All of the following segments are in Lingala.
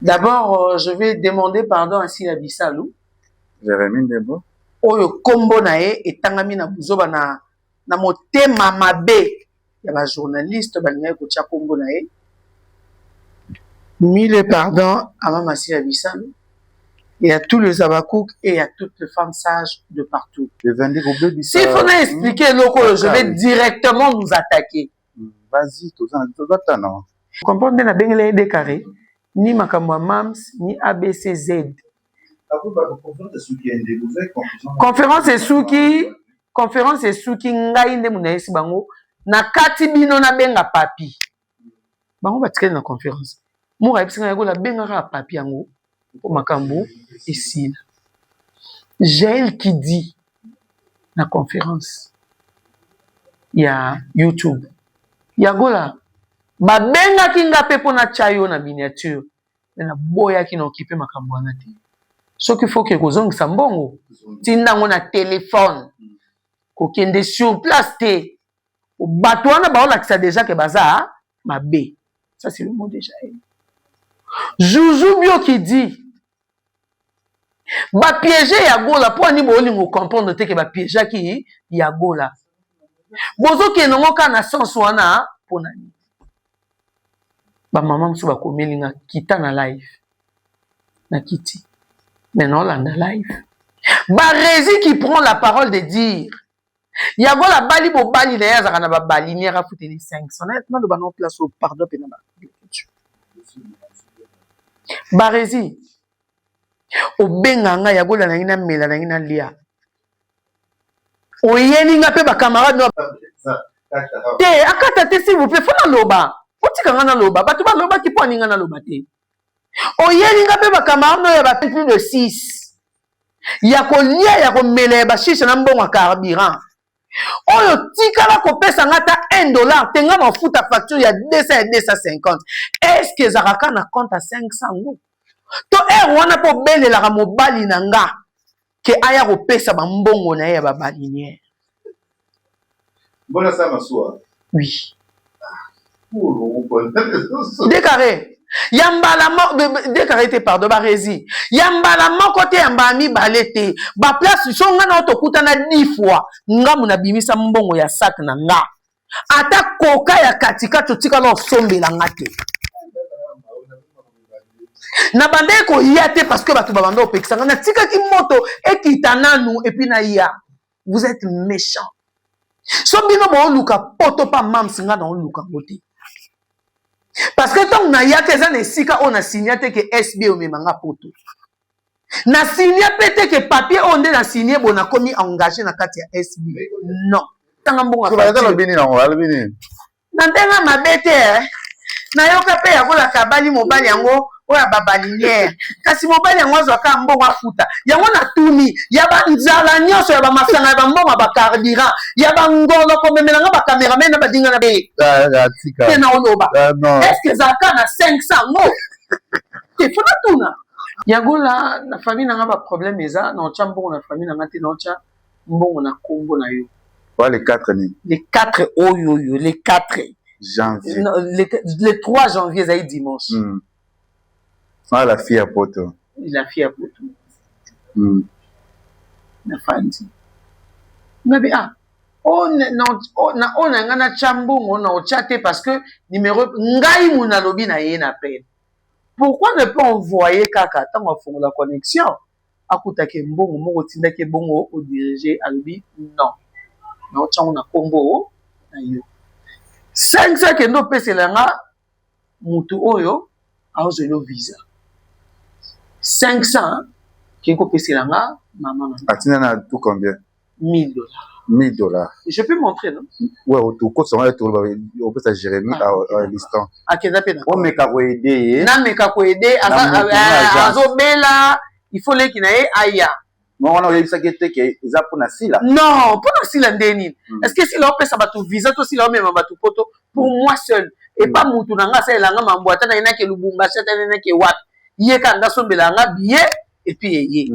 D'abord, je vais demander pardon à Sila Bissalou. Jérémy Ndembo. Oyo kombo na ye etangami na buzoba na motema mabe ya ba journaliste balinga kotia kombo na ye. Mille pardon à Mama Sila Bissalou et à tous les Abakouk et à toutes les femmes sages de partout. S'il faut nous expliquer loko, je vais directement nous attaquer. Vas-y, tout ça, non. Vous comprenez la bengele décarré ni makambo mams ni ABCZ. Conférence et souki ngai nde munaisi bango na kati bino na benga papi. Bango batikeli na conférence. Mura episinga yako la benga ka papi yango pour makambo ici. Jaël qui dit na conférence. Il y a YouTube. Yagola ba benga ki nga pe pona chayo na miniature. Na boya ki na occupé makambo wana te. Ce qu'il faut que kozongisa mbongo tinda ngona téléphone kokende sur place te bato wana baolakisa déjà que baza mabe. Ça c'est le mot déjà. Joujou bio qui dit ba piéger Yagola po ani bolingo comprendre te que ba piéger ki Yagola bozo ke nongo kana sens wana pona ni ba maman musu ba komelinga kita na live na kiti maintenant là dans live Barési qui prend la parole de dire Yagola bali bo bali na yazaka na ba bali ni ra fouté les 500 honnêtement le banon place au pardon pe na ba Barési o benganga Yagola na ngina mela na ngina lia o yelinga pe ba camarade no te akata te s'il vous plaît fona loba otika ngana loba bato ba loba ki po ninga na loba te o yelinga pe ba camarade no ya ba plus de 6 ya kolia ya komela ba shisha na mbongo carburant oyo tikala kopesa ngata $1 tenga mafuta facture ya 200 et 250 est-ce que zaraka na compte à 500 ngo to wana po belela ka mobali na nga ke aya kopesa ba mbongo na ya ba balinière. Bona ça masua. Oui. Décarré. Yambala mo décarré pardon Barési. Yambala mo côté yambami balete. Ba place songa na otokuta na 10 fois. Nga muna bimisa mbongo ya sac na nga. Ata koka ya katika totika na sombela ngate. Na bande ko yate parce que batu babando opekisa na tika ki moto ekitananu et puis na ya. Vous êtes méchants. Sombino bo luka poto pa mam singa na luka ngote. Parce que tant na ya keza ne sika on a signé que SB o memanga poto. Na signé pété que papier on na signé bon na komi engagé na kati ya SB. Non. Tanga mbonga. Ba bini na ngala bini. Na ndenga mabete na yoka pe ya kola kabali mobali yango oya babalinière kasi mobali yango azwaka mbongo afuta yango na tuni ya banzala nyonso ya bamasanga ya bambongo ba carburant ya bangolo komemelanga ba cameraman na badinga na be te na oloba est-ce que zaka na 500 no te fona tuna yango na famille nanga ba problème eza na ocha mbongo na famille nanga te na ocha mbongo na kombo na yo les 4 ni les 4 oyo les 4 janvier non, le 3 janvier ça dimanche. Ah, la fille à poto. La fille à poto. La fanti. Mais on a ngana chambon on a chaté parce que numéro ngai muna lobi na ye na peine. Pourquoi ne pas envoyer kaka tant on fait la connexion akuta ke mbongo moko tinda ke bongo au diriger à lobi non. Non on a combo na yo. 500 que ndo peselanga mutu oyo aozelo visa 500 qui est peselanga maman atina na tout combien $1000 $1000 je peux montrer non ouais au ko songa to au peut Jérémy à l'instant akenda pena on meka ko aider na meka ko aider azo bela il faut les kinae aya non on a eu ça qui était que ça pour na sila non pour na sila ndeni est-ce que si là on peut ça batu visa to si là même batu poto pour moi seul et pas mutu nanga ça elanga mambo ata na ina ke lubumba ata na ina ke wat yé kanga sombela nga billet et puis yé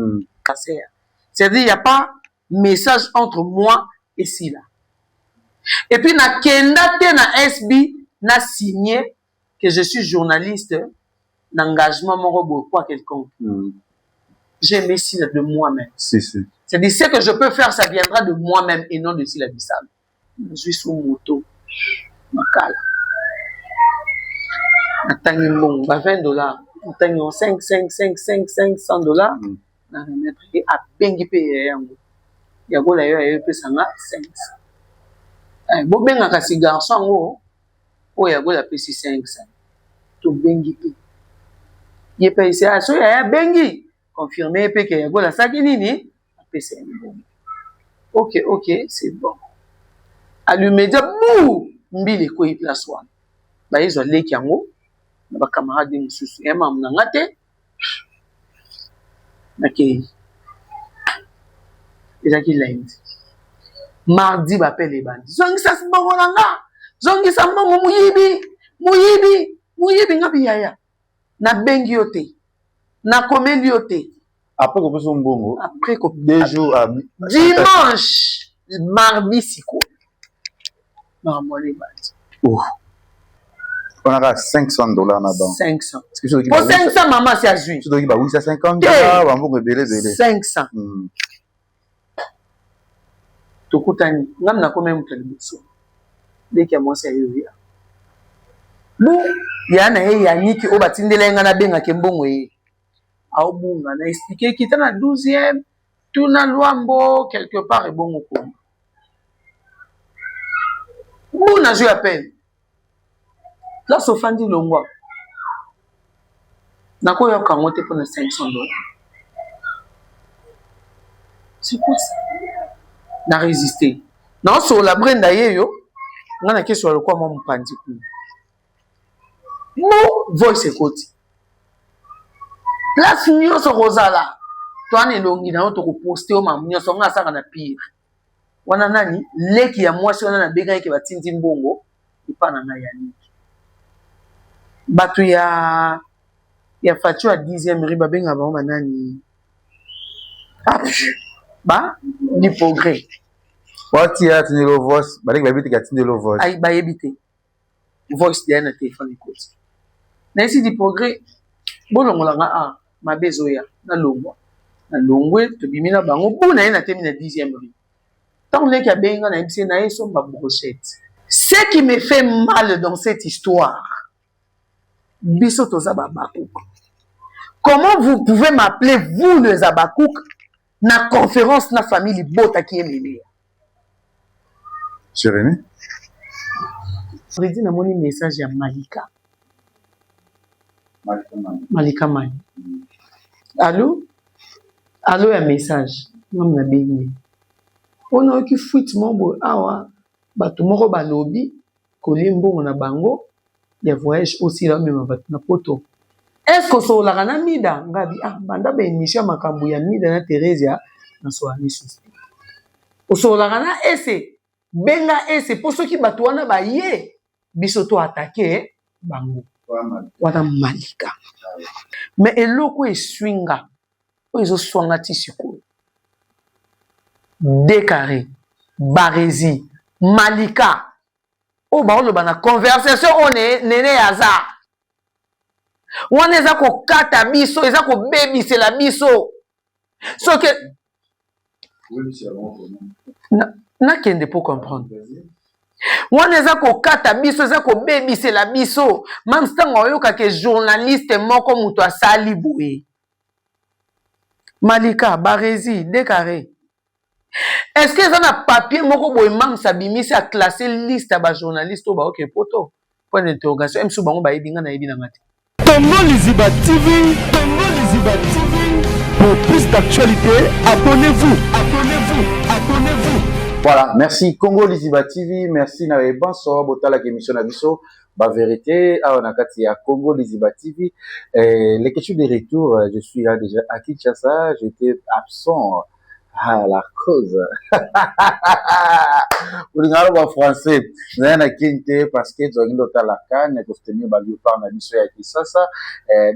c'est-à-dire il y a pas message entre moi et Sila et puis na kenda te na SB na signé que je suis journaliste d'engagement mon robot quoi quelconque. J'ai aimé Sila de moi-même. C'est-à-dire ce que je peux faire, ça viendra de moi-même et non de Sila Bissam. Je suis sous moto. Makala. Attends, bon, $20. Attends, 500 $. Na remettre à bengi paye yango. Yago la yo ayo pesa nga 500. Bo benga kasi garçon ngo o yago la pesi 500. To bengi pe. Ye pa ici a so ya bengi. Confirmer pe que yago la saki nini a pesa ngo. OK, c'est bon. Allumer de bou mbili ko i place one. Ba izo leki yango na ba camarade mususu e mam na ngate. OK. Ezaki lundi. Mardi bapelle les bandits. Zongisa mbongo nanga. Zongisa mbongo muyibi ngabi yaya. Na bengi yote. Na komeli yote. après qu'on fasse un bongo. Après qu'on 2 jours à dimanche, mardi siko. Non, les bandits. Oh. On a $500 là-bas. 500. Pour 500 maman c'est à juin. Tu dois dire bah oui c'est $50 on va belé. 500. Tokutani ngam na komem mutalibuso deki ya mwasi ayo bu ya na ye ya niki o batindela nga na benga ke mbongo ye aobunga na expliquer kita na 12e tuna lwambo quelque part ebongo ko bu na jeu appel la sofandi longwa na ko yoka ngote pour $500. C'est quoi ça? Na résister. Non, sur la brenda yo, on a question sur le quoi mon pandi. Mo voice écoute. La signo so rosala. Toi ne longi na to ko poster o mam nyo so nga saka na pire. Wana nani leki ya mwasi wana na bega yake batindi mbongo ipana na yani. Batu ya fachu à 10e riba benga ba nani. Ba ni progrès. Wati ya tinelo voice, balek babiti ka tinelo voice. Ay ba yebite. Voice de na téléphone écoute. Na isi di progrès. Bolongola nga ma bezoya na longwa. Na longwe to bimina bango bu na temi na 10e riba. Tant les ka benga na ibse na eso ba brochette. Ce qui me fait mal dans cette histoire. Biso to za babakouk. Comment vous pouvez m'appeler vous les abakouk? Na conférence na famille bota qui est mêlée. Jérémy? Freddy na moni message ya Malika. Malika Mani. Allô? Allô ya message. Ngam na bengi. Ona ki fuit mombo awa bato moko balobi kolimbo na bango ya voyage aussi là même bato na poto. Est-ce que so la kana mida ngabi banda be nisha makambu ya mida na Teresia na so ani suspect. O so la kana ese benga ese poso ki bato wana ba ye biso to attaquer bango. Wana Malika. Mais eloko e swinga o ezo swanga tisiko. Décarré, Barési, Malika. O ba oloba na conversation on nene yaza. Wana eza ko kata biso, eza ko bebise la biso. So que na kende pour comprendre. Wana eza ko kata biso, eza ko bebise la biso. Même stanga oyoka ke journaliste moko muto asali boye. Malika, Barési, Décarré. Est-ce que ça n'a papier moko boye mam sabimisi a classé liste à ba journaliste ou ba ok poto? Point d'interrogation. M sou bango ba yebinga na yebi na ngati. Congo Liziba TV, Congo Liziba TV. Pour plus d'actualité, abonnez-vous, abonnez-vous, abonnez-vous. Voilà, merci Congo Liziba TV, merci na bonsoir botala ki émission na biso ba vérité à onakati ya Congo Liziba TV. Les questions de retour, je suis là déjà à Kinshasa, j'étais absent à la cause. Pour les gens français, nous avons quitté parce que nous avons été à la canne, nous avons tenu le par la mission à Kinshasa.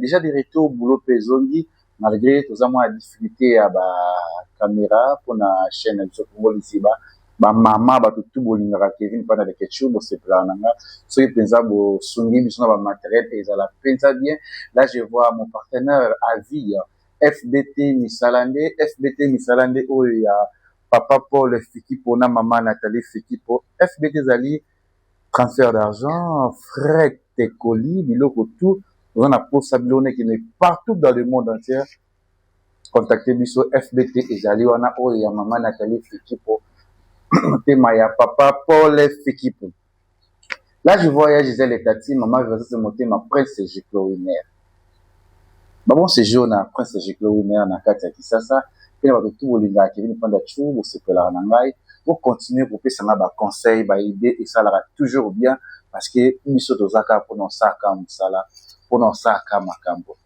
Déjà des retours boulot pesongi, malgré tout ça, moi, difficulté à la caméra pour la chaîne de Congo Liziba. ba mama ba tout bolinga Kevin pendant les ketchup bo sepla nanga so y pensa bo sungi biso na ba matériel et ça la pensa bien. Là je vois mon partenaire à vie FBT Misalande oyo ya papa Paul Fikipo na maman Nathalie Fikipo. FBT zali transfert d'argent, frais et colis, biloko tout. On a pour Sablone qui est partout dans le monde entier. Contactez biso FBT et zali wana oyo ya maman Nathalie Fikipo. Tema ya papa Paul Fikipo. Là je voyais Gisèle Tati, maman je vais monter ma prince Giclo Winer. Bon séjour na prince Giclo Winer na kati ya Kisasa. Puis on va tout bolinga qui vient prendre chou pour se peler na ngai. Pour continuer pour passer ma conseil, ba idée et ça là toujours bien parce que biso tozaka pour non ça comme ça là, pour non ça comme makambo.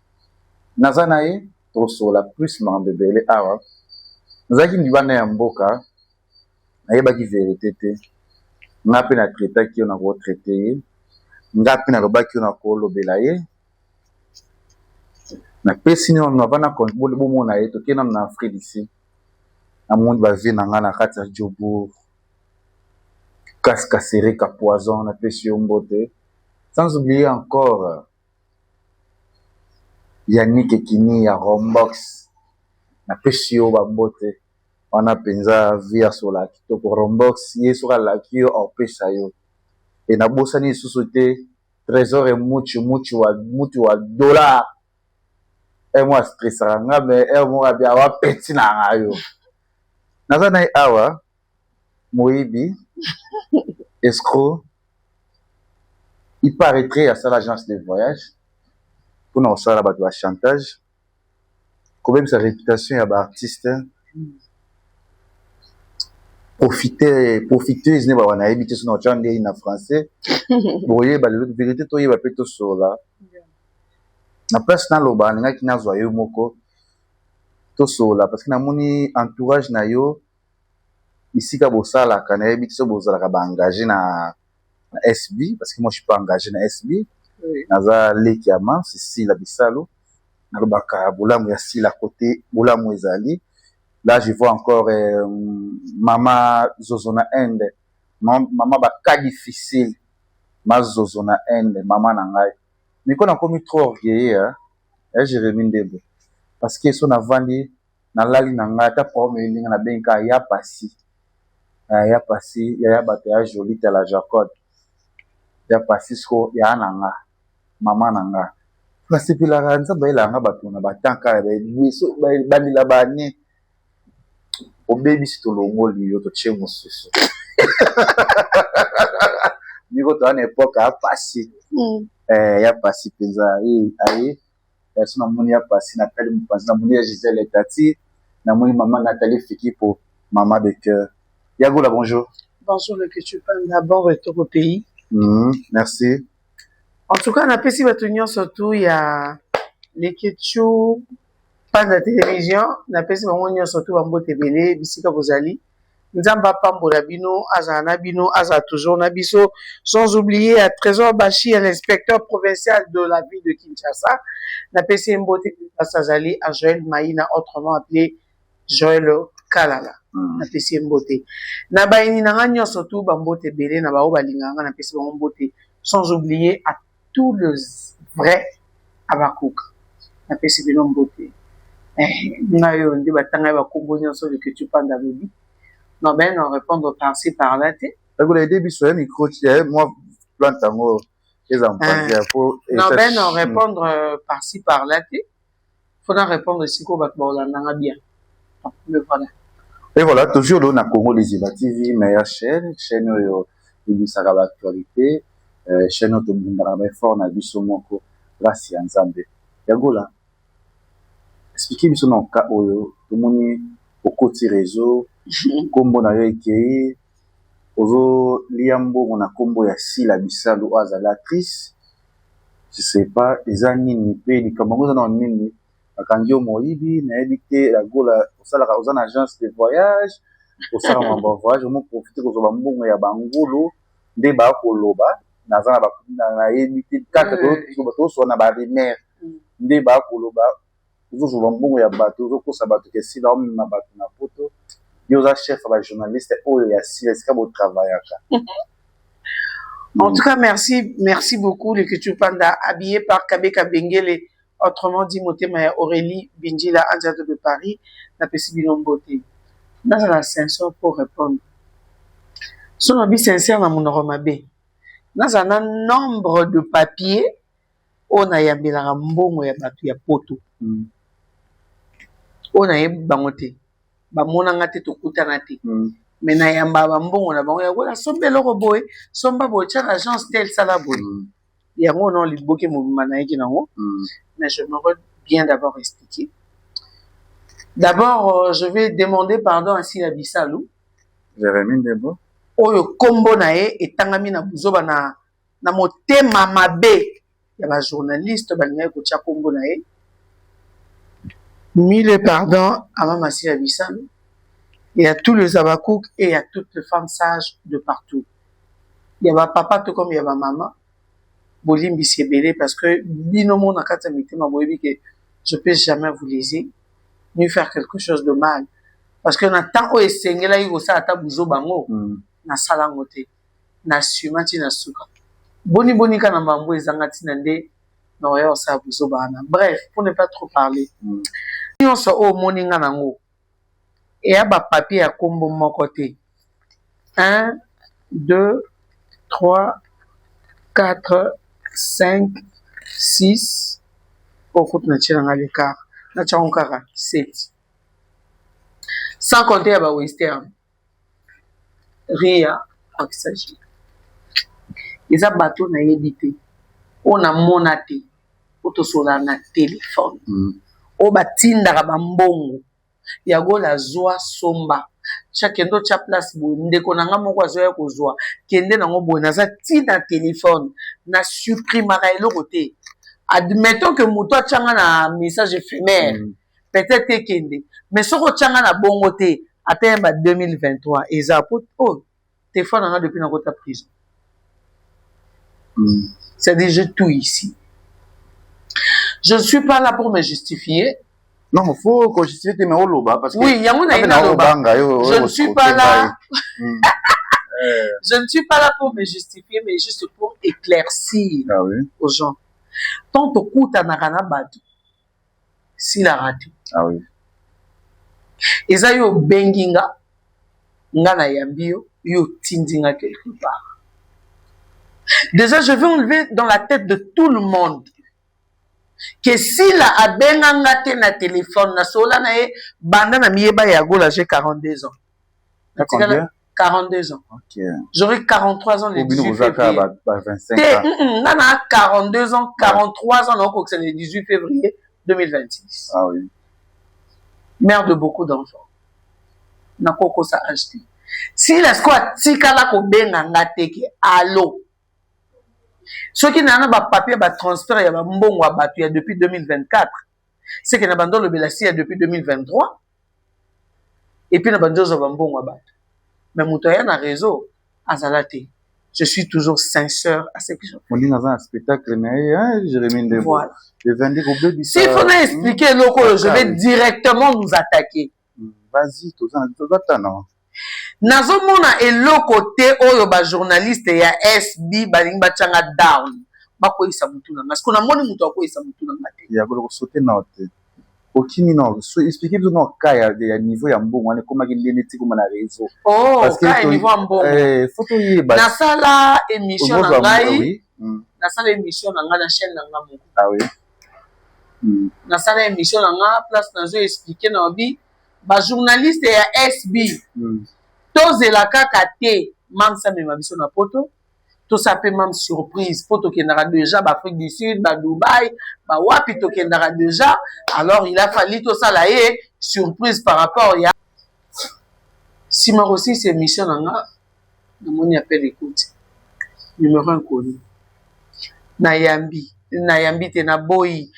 Nazanae to so la plus mambebele awa. Nazaki ndibana ya mboka. Nayeba ki vérité te. Nga pe na traiter ki on a retraité. Nga pe na loba ki on a ko lobela ye. Na pesi ni on va na kon bo mona ye to kena na Afrique d'ici. Na monde va vie na nga na kati ya Jobour. Cascasseré ka poison na pesi yo mbote. Sans oublier encore Yannick Ekini ya Rombox. Na pesi yo ba mbote. On a penza via sola kitoko Rombox ye soka la kio au pesa yo. Et na bosa ni société trésor et mutu wa dollar. Et moi stressera nga mais et moi bien wa petit na nga yo. Nazana awa Moibi escroc il paraîtrait à ça l'agence de voyage pour non ça là ba chantage quand même sa réputation ya ba artiste profiteuse ne ba wana ebité sur notre chanté en français boye ba le vérité to yeba peto sola na place na loba nga ki nazwa yo moko to sola parce que na moni entourage na yo ici ka bosala kana ebité so bosala ka ba engagé na SB parce que moi je suis pas engagé na SB naza leki ya man c'est la bisalo na lobaka bolamu ya si la côté bolamu ezali. Là, je vois encore Maman Zozona Ende. Maman ba cas difficile. Ma Zozona Ende, maman nangai. Mais quand on a commis trop orgueilleux, Jérémy Ndebo. Parce que son avandi, na lali nangai, ta problème na benka ya passi. Ya passi, ya batea joli ta la Jacob. Ya passi sko ya nanga. Maman nanga. Parce que la ranza ba ilanga batu na batanka ba biso ba bandila bani. Au baby si to longoli yo to chemo susu. Niko to ana époque a passé. Ya passé penza ayi sona moni ya passé na pele mpanzi na moni ya Gisèle Tati na moni maman Nathalie Fikipo maman de cœur. Yagola bonjour. Bonjour le que tu parles d'abord retour au pays. Merci. En tout cas, on a pesi batunyo surtout il y a les ketchup pas de télévision, na pesi bango nyonso to bambo tebele bisika bozali. Nzamba pambola bino, azana bino, aza toujours na biso, sans oublier à Trésor Bachi, l'inspecteur provincial de la ville de Kinshasa. Na pesi mbote Pasazali à Joël Maïna, autrement appelé Joël Kalala. Na pesi mbote. Na baini na nga nyonso to bambo tebele na bao balinganga na pesi bango mbote, sans oublier à tous les vrais abakuka. Na pesi bino mbote. Nayo ndi batanga ba kombo nyonso que tu parles d'Abebi. Non ben on répondre par-ci par-là té. Vous l'avez dit sur un micro moi plante amour les enfants non ben on répondre par-ci par-là té. Faut en répondre si ko bat bolanda bien. Mais voilà. Et voilà toujours là na Congo Liziba TV meilleure chaîne yo il sera l'actualité chaîne to bundara ba fort na biso moko grâce ya Nzambe. Yagola expliquez biso na ka oyo tomoni okoti réseau kombo na yo ekei ozo liambo na kombo ya Sila Bisalo azala actrice je sais pas eza nini pe likambo za na nini akangi Moibi na ebite la gola osala ka ozana agence de voyage osala mambo voyage mo profiter ko ba mbongo ya bangulu nde ba koloba nazana ba na ebite kaka to so na ba mère nde ba koloba toujours mbongo ya bato ozokosa bato ke sila omema bato na poto yoza chef ba journaliste oyo ya silesika bo travaillaka. En tout cas, merci beaucoup les Culture Panda, habillé par Kabeka Bengele, autrement dit Motema Aurélie Bindila Andiato de Paris, la Pessi Bilombote. Dans la sincère pour répondre. Si on a sincère dans mon oromabé, dans un nombre de papiers, on a yambé la rambon ya batu ya poto. On a yambé bangote. Bamona ngate to kutanate. Mais na yamba bambongo na bango ya gola sombe loko boy, somba boy cha agence tel sala boy. Yango non li boke mouvement na yiki nango. Mais je me veux bien d'abord expliquer. D'abord, je vais demander pardon à Sila Bissalou. Jérémy Debo. Oyo kombo na ye etangami na buzoba na motema mabe ya ba journaliste balinga ko tia kombo na ye. Mille pardon à Mama Sila Bissalou. Il y a tous les abakouk et il y a toutes les femmes sages de partout. Il y a papa tout comme il y a maman. Bolimbi Siebele parce que binomo na kata mitema boyebi que je peux jamais vous léser ni faire quelque chose de mal parce que na temps o esengela yi kosa ata buzo bango na sala ngote na sumati na suka boni kana mbambo ezanga tina nde na oya osa buzo bana. Bref, pour ne pas trop parler, on so o moninga nango et ya ba papier ya kombo moko te 1 2 3 4 5 6 au coup na tchanga l'écart na tchanga 7 sans compter à Western Ria Oxage les abato na yebité on a monate auto sola na téléphone o batinda ba mbongo ya gola zoa somba chaque ndo cha place bo ndeko nanga moko azoya kozwa kende nango bo naza tina téléphone na supprimera eloko te. Admettons que muto tchanga na message éphémère peut-être kende mais soko tchanga na bongo te atteindre 2023 eza oh téléphone nanga depuis na kota prison. C'est déjà tout ici. Je ne suis pas là pour me justifier. Non, il faut que je justifies mais oloba parce que oui, il y a je ne suis pas là. Je ne suis pas là pour me justifier, mais juste pour éclaircir aux gens. Tant au coup t'as nakana batu, si la radio. Ah oui. Et ça yo benginga, ngana yambio, yo tindinga quelque part. Déjà, je vais enlever dans la tête de tout le monde que si la abenga ngate na téléphone na sola na e banda na mieba ya gola j'ai 42 ans. Combien? 42 ans. Ok. J'aurai 43 ans le 18 février. 25 ans. On a 42 ans, 43 ans, donc c'est le 18 février 2026. Ah oui. Mère de beaucoup d'enfants. Na koko sa acheté. Si la squat tika la ko benga ngate ke allo. Ce qui n'a pas papier, ba transfert, il y a un bon battu depuis 2024. C'est qu'il y a un le Belassi depuis 2023. Et puis, il y a un bon battu. Mais Moutoya n'a réseau. Azalate. Je suis toujours sincère à ce que je fais. On dit dans un spectacle, mais Jérémy Ndebo. Voilà. Le 22 au début. S'il faut nous expliquer, je vais directement nous attaquer. Vas-y, tout ça, non. Nazomona eloko te oyo ba journaliste ya SB balingi bachanga down bakoyisa mutu na parce que na moni mutu akoyisa mutu na mate ya ko sauter note okini no so expliquer tout no cas ya niveau ya mbongo ane koma ki ndene ti koma na réseau parce que ka niveau mbongo photo yeba na sala émission na ngai na sala émission na ngai na chaîne na ngai moko ah oui na sala émission na ngai place na zo expliquer na obi ba journaliste ya SB tozela kaka te mam sa mema biso na poto to sape mam surprise poto kendara déjà ba Afrique du Sud ba Dubaï ba wapi to kendara déjà alors il a fallu to sala ye surprise par rapport ya si ma aussi c'est mission nanga na moni appel écoute numéro 1 connu na yambi te na boy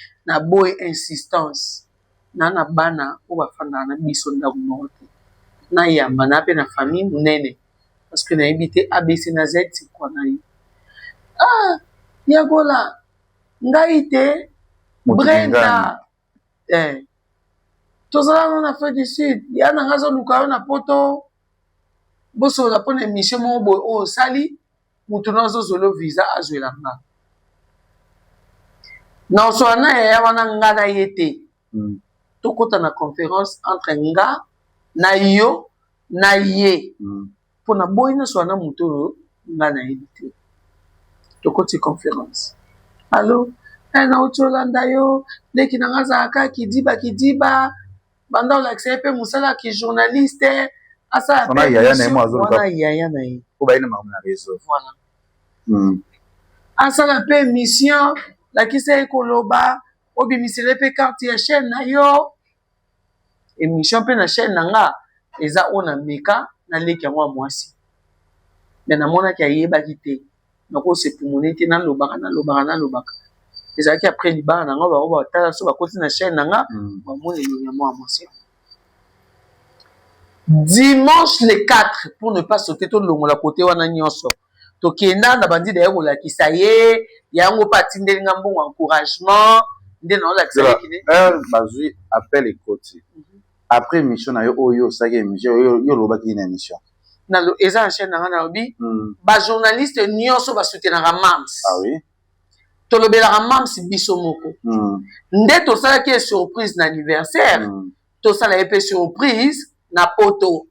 insistance na bana o ba fanda na biso ndaku moko na yamba na pe na famille munene parce que na habité ABC na Z c'est quoi na yi yagola ngai te Brenda tozala en Afrique du Sud ya na ngazo luka yo na poto boso la pona émission mo boy o sali mutu nazo zolo visa azwela nga na oswana ya wana nga na yete tokota na conférence entre nga na yo na ye pona boy na swana mutu nga na yete tokoti conférence allo na otolanda yo leki na ngaza aka kidiba banda olakisa pe musala ki journaliste asa on a yaya na mo azolo ka yaya na ye ko ba ina ma na réseau voilà asala pe mission lakisa ekoloba obimisele pe carte ya chaîne na yo émission pe na chaîne na nga eza ona meka na leki yango mwasi mais namona ki ayebaki te nako se pumone te na lobaka ezalaki après libala na nga bango batala so bakoti na chaîne na nga bamona elongi ya mwa mwasi dimanche le 4 pour ne pas sauter tolongola kote wana nyonso tokenda na bandi daye kolakisa ye yango mpe atindeli nga mbongo encouragement nde na olakisa yekine bazwi appel ekoti après émission na yo oyo osaki émission yo olobaki na émission eza na chaîne na nga nalobi bajournaliste nyonso basoutenaka mams tolobelaka mams biso moko nde tosalaki surprise na anniversaire tosala ye mpe surprise na poto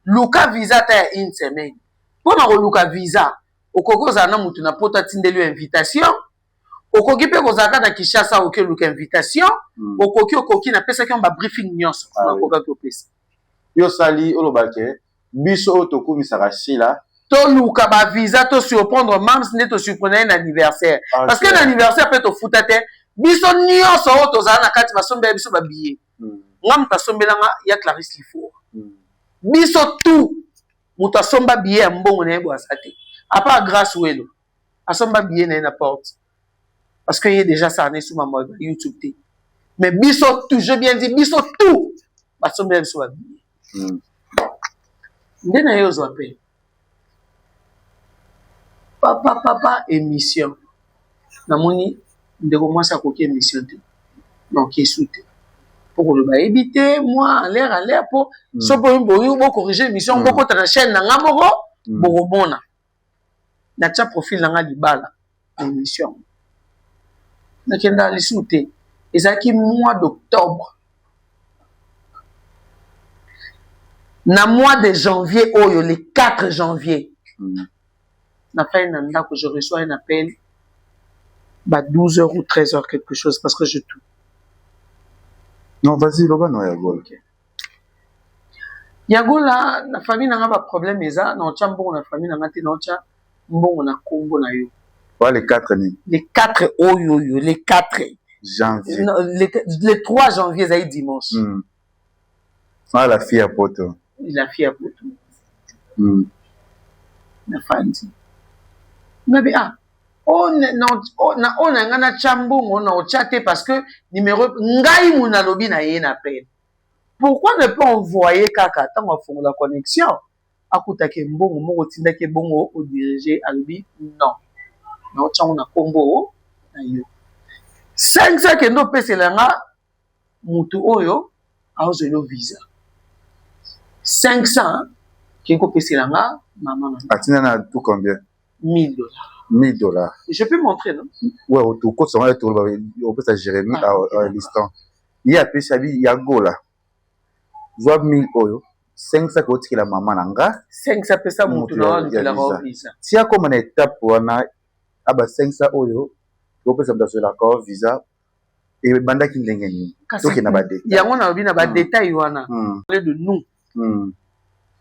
luka visa ta ya une semaine mpona koluka visa okoki kozala na mutu na poto atindeli yo invitation okoki mpe kozalaka na Kinshasa okoki oluka invitation okoki napesaki yo babriefing nyonso nakokaki opesa yo sali olobaki biso oyo tokumisaka sila toluka bavisa tosurprendre mams nde tosurprendre ye na anniversaire parce que na anniversaire mpe tofuta te biso nyonso oyo tozala na kati basombela biso babillet nga moto asombelanga ya Clarisse Lifour biso tout moto asomba billet ya mbongo na ye bo asa te apart grâce welo asomba billet na ye na porte parce que ye déjà sarné sous ma YouTube te mais biso tout je bien dit biso tout basombela biso babillet nde na ye ozwa pe papa émission namoni ndeko mwasi akoki émission te donc esu te po koloba yebi te moi en l'air po so boyi bokorrige émission bokota na chaîne na nga moko bokomona natia profil na nga libala émission nakenda lisu te ezalaki mois d'octobre na mois de janvier oyo le 4 janvier na fin na ndako je reçois un appel bah 12h ou 13h quelque chose parce que je tout non vas-y loba no yagola yagola na famille na nga ba problème eza na ocha mbongo na famille na nga te na ocha mbongo na kombo na yo ouais les 4 ni les 4 oyo les 4 janvier non, le 3 janvier ça dimanche la fille à poto la fille à poto na fandi nabi on a ngana chambongo na ochate parce que numéro ngai muna lobi na ye na peine pourquoi ne pas envoyer kaka tant on fond la connexion akutake mbongo moko tindake bongo au diriger alobi non na ochango na kombo na yo 500 kendo pesela nga mutu oyo aozelo visa 500 kiko pesela nga maman atina na tout combien $1000 $1000 je peux montrer non ouais au cours ça on peut ça Jérémy à l'instant il y a pesabi ya gola voit 1000 euro 500 ko tikila mama nanga 500 pesa mutu na la visa si a comme une étape wana aba 500 euro ko pesa mdaso la ko visa et banda ki ndenge ni to ki na ba détail yango na bi na ba détail wana le de nous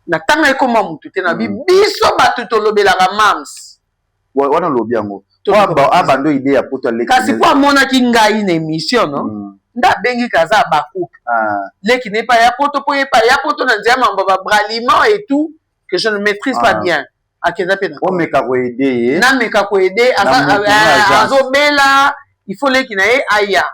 na tanga ekoma mutu te na biso batu tolobelaka mams wana lobi yango abando idée ya poto leki kasi po amonaki ngai na émission no nda bengi kaza bakupe leki n'est pas ya poto po yepa ya poto na nzia mambo ba braliment et tout que je ne maîtrise pas bien akeza pe na o meka ko aider na meka ko aider azo bela il faut leki na ye aya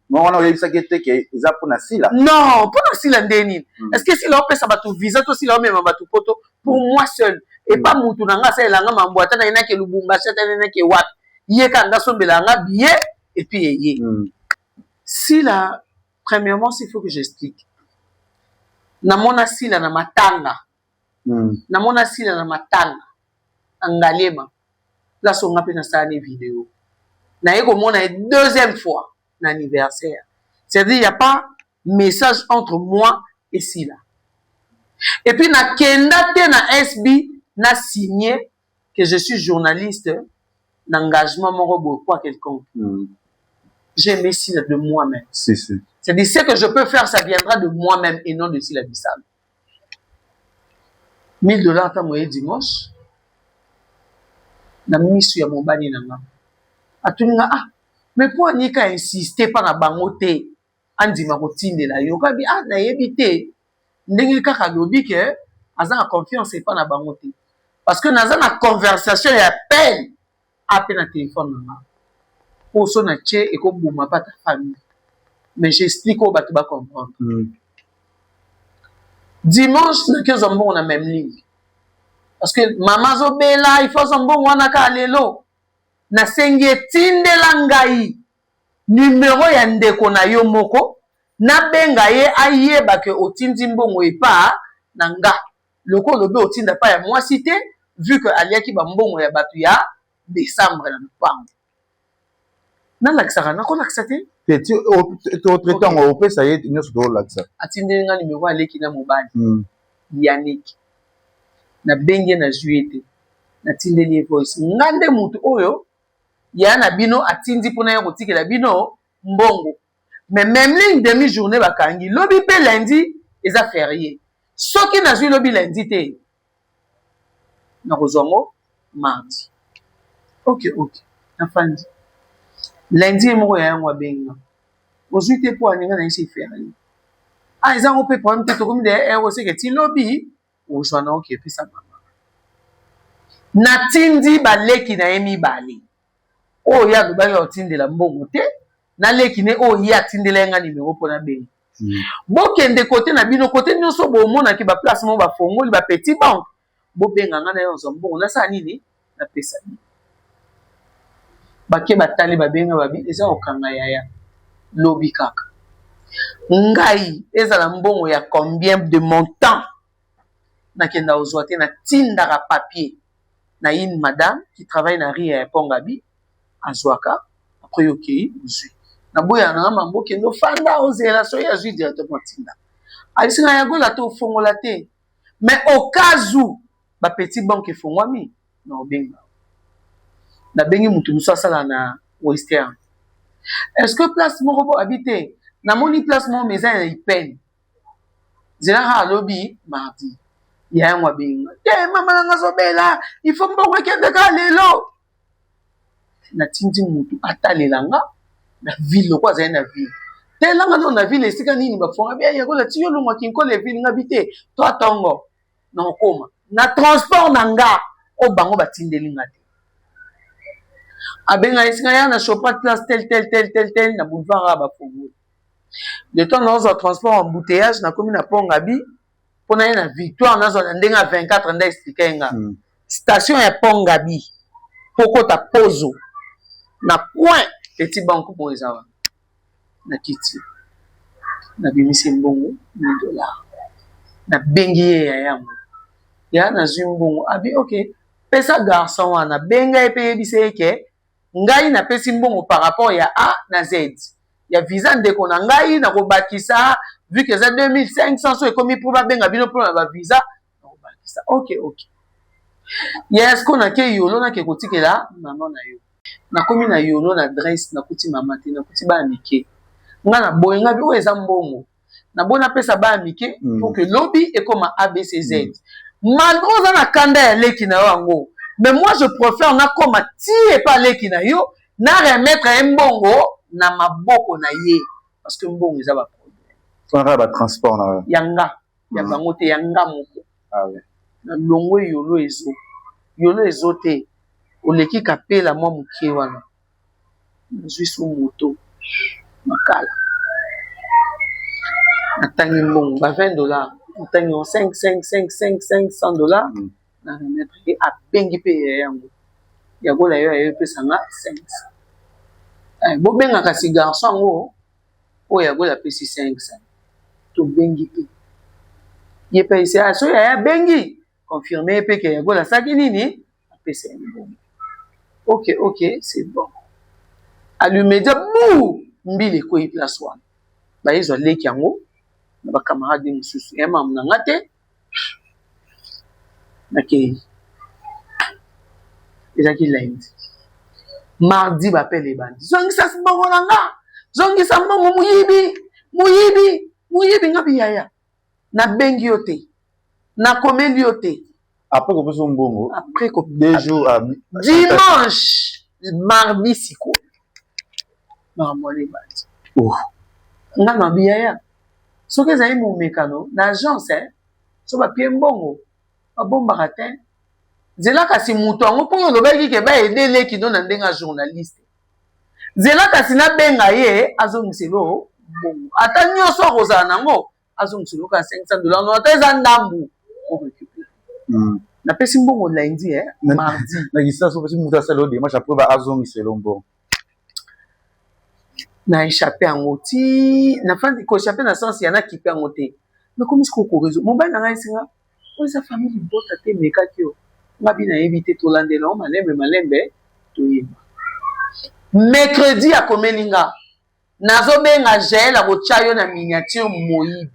non on a eu ça qui était que ça pour na sila non pour na sila ndeni est-ce que si là on peut ça batu visa to si là même batu poto pour moi seul et pas mutu na nga sa elanga mambo ata na ina ke Lubumbashi ata na ke wat ye ka nga sombela nga billet et puis ye si là premièrement il faut que j'explique namona sila na matanga namona sila na matanga angalema la songa pe na sani vidéo na yeko mona deuxième fois na anniversaire c'est-à-dire il y a pas message entre moi et sila et puis na kenda te na SB na signé que je suis journaliste d'engagement mon robot quoi quelconque j'ai aimé sila de moi-même c'est-à-dire ce que je peux faire ça viendra de moi-même et non de Sila Bissam. $1000 ta moye dimanche na misu ya mobali na nga atuninga mais pour nika insister pas na bango te andima kotindela yo kabi na yebi te ndenge kaka lobi ke aza na confiance pas na bango te parce que naza na conversation ya peine ape na téléphone na nga poso na tche et ko buma pas ta famille mais j'explique au bato ba comprendre dimanche na ke zombo na même ligne parce que maman zo bela il faut zombo wana ka lelo na sengi tindela ngai numéro ya ndeko na yo moko na benga ye ayeba ke otindi mbongo epa na nga loko lobe otinda pa ya mwasi te vu que aliaki ba mbongo ya bato ya décembre na lupango na lakisaka na ko lakisa te autre temps on peut ça y est nous sur lakisa atindeli nga numéro aleki na mobali Yannick na benge na juillet na tindeli voice ngande mutu oyo ya na bino atindi pona ya kotikela bino mbongo mais même ligne demi journée bakangi lobi pe lundi eza férié soki na zui lobi lundi te na kozongo mardi ok afandi lundi moko ya yango abenga ozwi te po aninga na yesi férié ezango pe problème te tokomi de oseke ti lobi ozwana oke epesa mama natindi baleki na ye mibale oyo ye alobaki otindela mbongo te naleki ne oyo ye atindela ye nga nimero mpo na bengi bokende kote na bino kote nyonso bomonaki baplace moko bafongoli bapetit banque bobenga nga na ye ozwa mbongo nasala nini napesa nini bake batali babenga babi eza kokanga yaya lobi kaka ngai ezala mbongo ya combien de montant nakenda ozwa te natindaka papier na une madame qui travaille na ria ya Pongabi azwaka après okei ozwi naboya na mambo kendo fanda ozela so ya zwi directement tinda alisinga ya gola to fongola te mais au cas où ba petit banque fongwami na obenga na bengi mutu musasala na Western est-ce que place moko bo habiter na moni place mo maison ya peine zela ha lobby mardi ya ngwa benga te mama nanga zobela il faut mbongo kende ka lelo na tindi mutu atalelanga na ville kwa za na ville telanga no na ville esika nini bafonga bien yakola ti yo longwa kinkola ville ngabi te to atongo na okoma na transport na nga o bango batindeli nga te abenga esika ya na chopat place tel na boulevard bafongo le temps dans un transport embouteillage na komi na Pongabi pona ye na victoire nazo na ndenga 24 nda expliquer nga station ya Pongabi poko ta pozo na point petit banque pour les avoir na kiti na bimisi mbongo $1000 na bengi ya yango ya na zimbongo abi ok pesa garçon wana benga epeye biseke ngai na pesi mbongo par rapport ya A na Z ya visa ndeko na ngai na kobakisa vu que ça 2500 so ekomi pour ba benga bino pour ba visa na kobakisa ok yes ko na ke yolo na ke kotikela maman na yo na komi na yolo na adresse na kuti mama te na kuti ba mike nga na boyenga bi o eza mbongo na bona pesa ba mike pour que lobby et comme ABCZ malgré ça na kanda ya leki na wango mais moi je préfère na comme tie pas leki na yo na remettre un mbongo na maboko na ye parce que mbongo eza ba problème fera ba transport na yanga ya bango te yanga moko na longo yolo ezo te oleki kapela mwa mokie wana nazwi so moto makala natangi mbongo ba $20 natangi $500 na remettre ye abengi mpe yango yakola yo ayo epesanga 500 bobengaka si garçon yango oyo yakola apesi 500 tobengi mpe ye pe ise aso ya bengi confirmer pe ke yagola saki nini apesa mbongo. Ok, c'est bon. Allumédia bou mbili ko place wana. Ba yezo leki yango na ba camarade mususu ya mamu na ngate. OK. Ezaki lundi. Mardi ba pele bandi. Zongisa mbongo nanga. Zongisa mbongo muyibi ngabi yaya. Na bengi yote. Na komeli yote. Après qu'on peut son bongo. Après qu'on 2 jours à dimanche, mardi siko. Maramole bandi. Oh. Nga ngabi yaya. Soki ezali mo mekano na agence so ba pie mbongo. Ba bomba ratin. Zela kasi mutu ango po lobaki ke ba aider leki do na ndenga journaliste. Zela kasi na benga ye azongiselo bongo. Ata nyoso kozala nango azongiselo ka $500 no ata eza ndambu ko récupérer. Na pesi mbongo lundi mardi. Na gisa so pesi mutu asalo de match après ba azongiselo mbongo. Na échappé ango ti na fandi ko échappé na sens yana kipe ango te. Mais comme ce ko réseau mobile na ngai singa o sa famille bota te meka kio. Ngabi na éviter to landelo malembe to yeba. Mercredi a komelinga nazo benga gel a bochayo na miniature moyibi.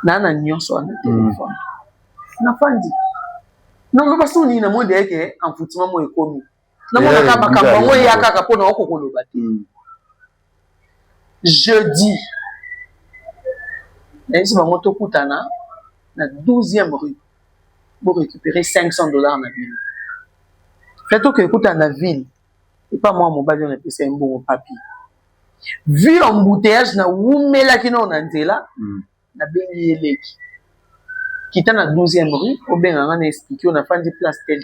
Nana nyonso na téléphone. Na fandi. Non lo baso ni na monde yake en foutima mo ekomi. Na mona ka makambo ngo ya kaka pona okokoloba te. Jeudi. Nesi ba moto kutana na 12e rue pour récupérer $500 na ville. Faites que écoute na ville et pas moi mon bali on a payé un bon papier. Vu l'embouteillage na wumela kino na nzela na bengi eleki. Kita na 12e rue au benga na expliquer on a fait des places tel.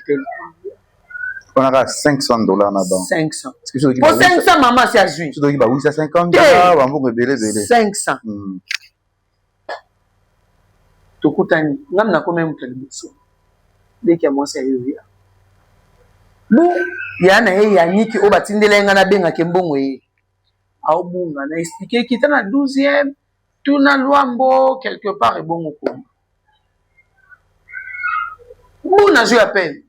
On a $500 na banque. 500. Pour 500 maman c'est à juin. Tu dois dire bah oui ça $50 on va rebelle. 500. Tokutani ngam na koma mutali biso deki ya mwasi ayo bu ya na ye ya niki o batindela nga na benga ke mbongo ye aobunga na expliquer kita na 12e tuna lwambo quelque part ebongo koma bu na jeu appel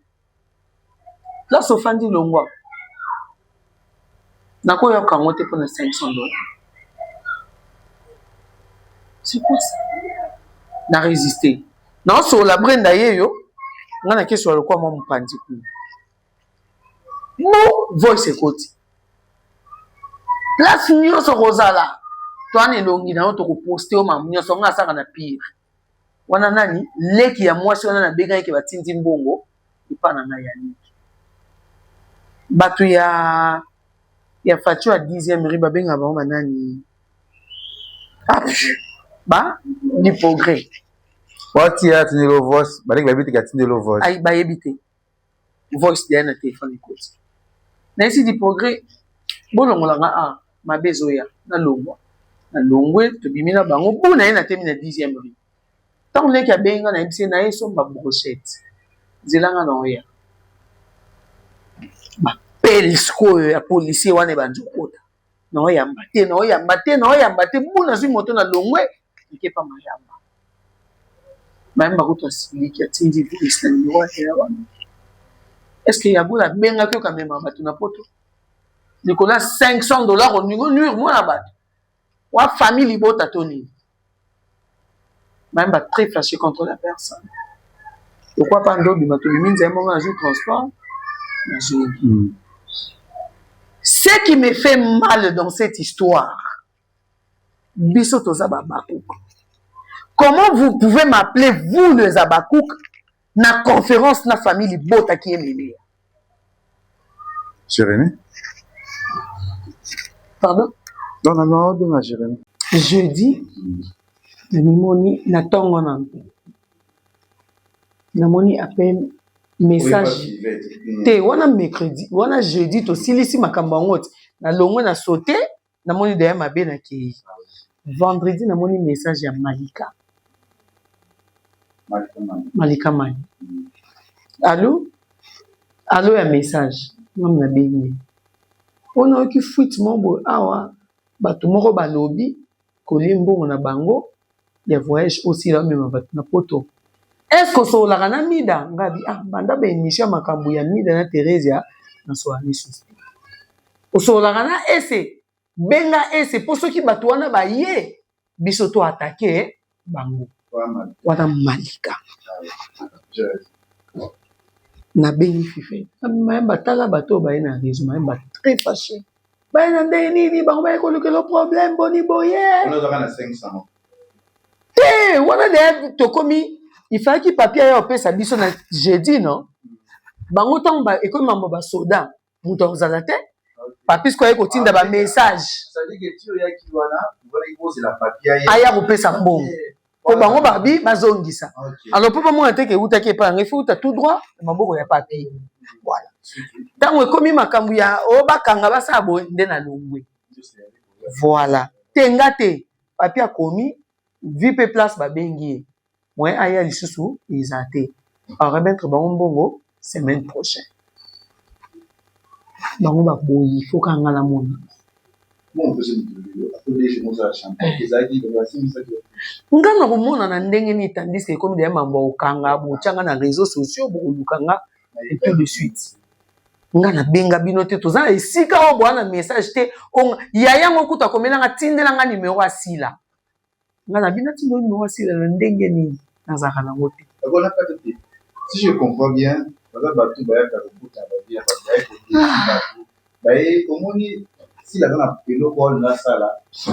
la sofandi longwa na ko yo kangote pour $500. C'est quoi ça? Na résister. Non, sur la brenda yeyo, on a question le quoi mon pandi. Mo voice écoute. Place nyo so rozala. Toi ne longi na to ko poster o mam nyo so nga saka na pire. Wana nani leki ya mwasi wana na bega yake batindi mbongo ipana na ya leki. Batu ya fatu à 10e riba benga ba nani. Ba ni progrès. Wati ya tinelo voice, balek ba biti ka tinelo voice. Ay ba yebite. Voice de na téléphone écoute. Na isi di progrès. Bolongola nga mabezo ya na longwa. Na longwe to bimina bango buna na temi na 10e rue. Tant leki ya benga na MC na yeso ba brochette. Zelanga na oya. Ba pelisco ya policier wana banjokota. Na oya mbate buna zui moto na longwe. Ike pa mayamba. Mayamba kuto siliki ya tindi police na niwa ya wana. Est-ce que yagola benga kyo kamema batu na poto? Nicolas $500 au niveau nuire moi na batu. Wa famille bota toni. Mayamba très fâché contre la personne. Pourquoi pas ndo bima to minza ya monga jour transport? Na jour. Ce qui me fait mal dans cette histoire. Bisoto Zababakouk. Comment vous pouvez m'appeler, vous, le Zabakouk, na conférence, na famille, bota qui est mêlée? Jérémy? Pardon? Non, Jérémy. Jeudi, namoni na tongo nanto. Namoni appel message. Te, wana mercredi, wana jeudi, to silisi makambangote. Na longwe na sauté, namoni daya mabe na kei. Vendredi, namoni message ya Malika. Malika Mani. Allô? Allô ya message. Nam na bengi. On a qui fuite mon awa. Bato moko balobi. kolimbo na bango ya voyage aussi là même na poto est-ce que so la kana mida ngabi banda ba inisha makambo ya mida na Teresia na so ani suspect o so la kana ese benga ese po soki bato wana ba ye biso to attaquer bango wana Malika na bengi fife mayemba tala bato baye na réseau mayemba très fâché baye na ndenge nini bango baye kolukela problème boni boye on a 500 wana de tokomi il fallait que papier aille opesa biso na jeudi non bango ntango ekomi mambo basoda moto akozala te papier sikoyo kotinda bamessage aya kopesa mbongo po bango babi bazongisa alors po bamona te ke eutaki epa yango efouta tout droit maboko ya papier voilà ntango ekomi makambo ya oyo bakanga basala boye nde na longwe voilà tenga te papier akomi vi pe place babengi ye moyen aya lisusu eza te aremettre bango mbongo semaine prochaine bango baboyi faut kanga na mona nga na komona na ndenge nini tandis que ekomi deya mambo okanga botyanga na réseaux sociaux bokolukanga et tout de suite nga na benga bino te toza na esika oyo boya na message te ya yango kuta akomelanga tindelanga nimero asila nga na bino tindelo nimero asila na ndenge nini nazalaka nango te si je comprends bien baza bato bayaka kokuta babia baye omoni si la na eloko oyo nasala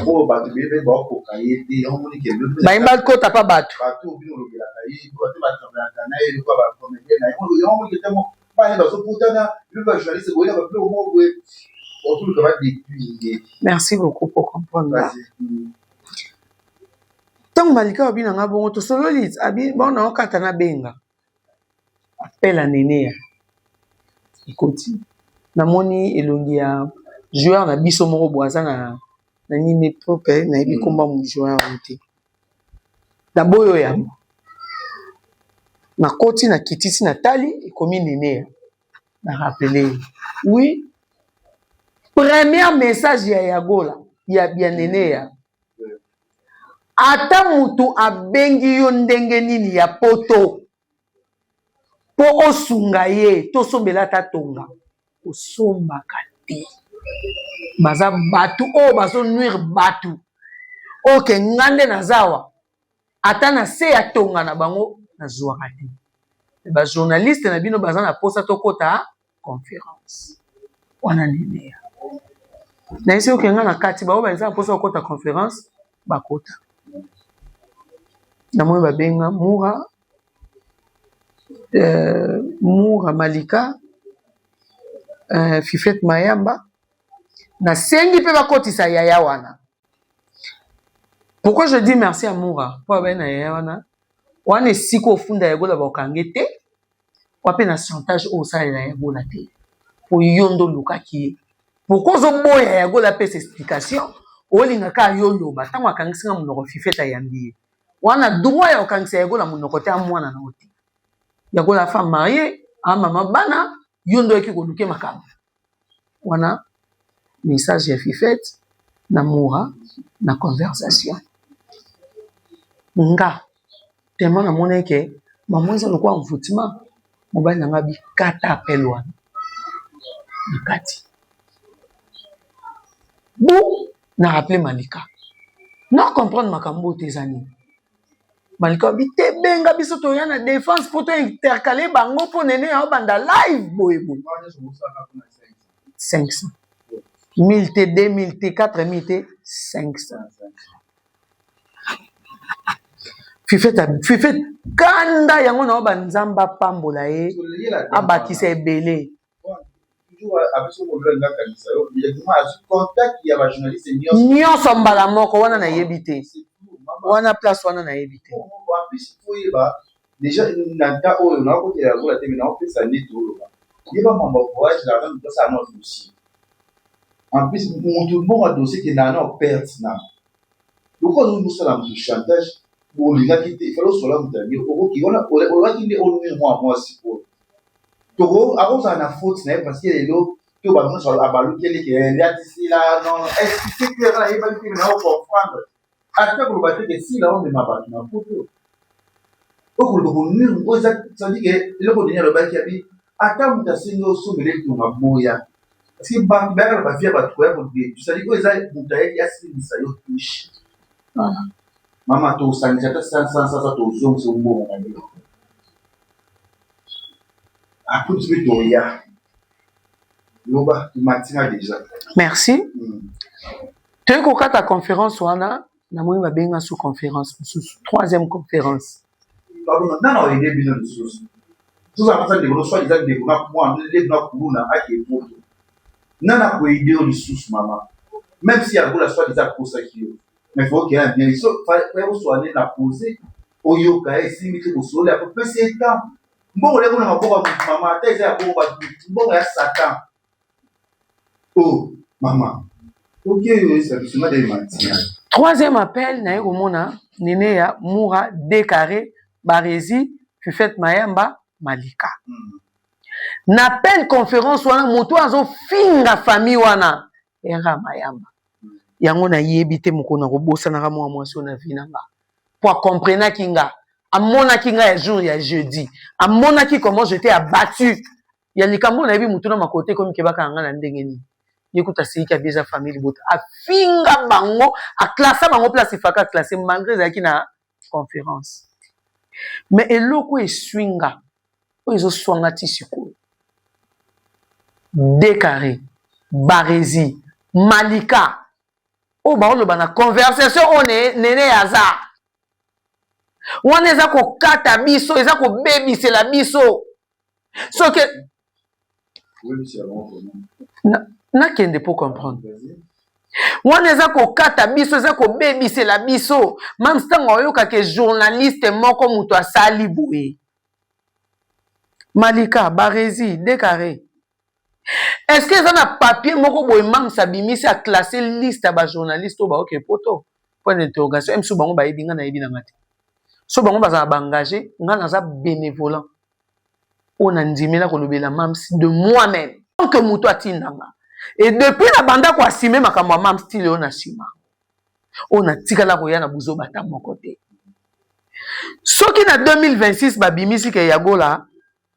oyo bato bebe baokoka ye te omoni ke bayemba kota pa bato bino olobelaka ye bato batravelaka na ye lokwa bakomedie na ye omoni ke temo bane bazokutana bino bajournaliste boyena bape omo boye otuluka badepui. Merci beaucoup pour comprendre. Tant Malika obina nga bongo to solo lit abi bona okata na benga appel à Néné ikoti namoni elongi ya joueur na biso moko boaza na nini propre na yebi komba mu joueur ote daboyo ya na koti na kitisi na tali ekomi Néné na rappeler oui premier message ya Yagola ya bien Néné ya ata mutu abengi yo ndenge nini ya poto po osunga ye tosombela ta tonga osombaka te baza batu oyo bazonuire batu oke ngande nazawa ata na se ya tonga na bango nazwaka te bajournaliste na bino baza na posa tokota conférence wana Néné na esi oke nga na kati bao baza na posa kokota conférence bakota namoni babenga Moura Malika Fifet Mayamba na sengi pe bakotisa yaya wana. Pourquoi je dis merci à Moura po ba na yaya wana esiko ofunda Yagola bakange te wape na chantage o sa ya Yagola te po yondo lukaki pourquoi zo boya Yagola pe explication olinga ka yoloba tango akangisinga munoko Fifet ayambi wana droit ya okangisa Yagola munoko te amwana na oti Yagola femme mariée a maman bana yondo eki koluke makambo wana message ya Fifet na Moura na conversation nga tellement na mona ke mamanza lokwa mvutima mobali nanga bi kata appel wana kati bon na rappeler Malika na comprendre makambo tezani Malika bi te benga biso to yana défense pour to intercaler bango po Néné ya banda live boye 500 1000 T 2000 T 4000 T 500 Fifet kanda yango na banzamba pambola ye abakisa ebele nyonso mbala moko wana nayebi te wana place wana nayebi te déjà nanta oyo na ko tela ko la te na opesa ni to yeba mambo voyage la même ça non aussi en plus tout le monde a dossier qui n'a non perte na donc nous ça la chantage pour les gars qui il faut sur la montagne au qui on a qui est au moi si pour to avant ça na faute na parce que les autres to ba non sur abalu qui est là non est-ce que c'est clair là il va dire na comprendre ata koloba te ke sila ondema bato na poto okoloba konir oza sadi ke eloko deni alobaki abi ata moto asengi osombela etonga boya parce que bayaka na bavia bato koya kodetu sadi oyo eza moto ayaki asilisa yo tushe mama tosangisa ata sansansa tozongisa ombongo na yo apres tu mpe toya loba matinga déjà merci toyei kokata conférence wana namoni babenga sous conférence mosusu 3e conférence nana oide bino lisusu tozalakasa ndeko noswadiza ndeko na mwana ndeko na kuluna ake poto nana koide yo lisusu mama même si agola swadiza akosaki yo mais faut okea bien so oswane na pose oyoka esimbi te kosole apopesi etan mbongo leko na maboko ya motu mama ata eza ya bongo bato mbongo ya satan oh mama ok esabisonga de matin 3e appel naye komona nene ya Moura Décaré Barési Fufette Mayamba Malika napel conférence wana moto azofinga famille wana era Mayamba yango nayebi te mokona kobosanaka mwa mwasi oyo na vi na nga po akomprenaki nga amonaki nga ya jour ya jeudi amonaki comment j'étais abattu ya likambo nayebi motu na makote ekomi kebaka yanga na ndenge nini yekuta siki abeza famille bota afinga bango aklasa bango place ifaka aklase malgré ezalaki na conférence mais eloko eswinga oyo ezoswanga ti sikoyo Décaré Barési Malika oyo baoloba na conversation oyo nene yaza wana eza kokata biso eza kobebisela biso soki nakende po comprendre wana eza kokata biso eza kobebisela biso mam ntango oyokaka journaliste moko moto asali boye Malika Barési Décaré est-ce que eza na papier moko boye mam sabimisi aklasse liste ya bajournaliste oyo baoke poto point d'interrogation m so bango bayebi nga nayebi na nga te so bango bazala baengage nga naza bénévolant oyo nandimela kolobela mamsi de moi-même que moto atindanga et depuis na banda koasime makambo ya mam style oyo na nsima oyo natikala koya na buzo bata moko te soki na 2026 babimisi ke yagola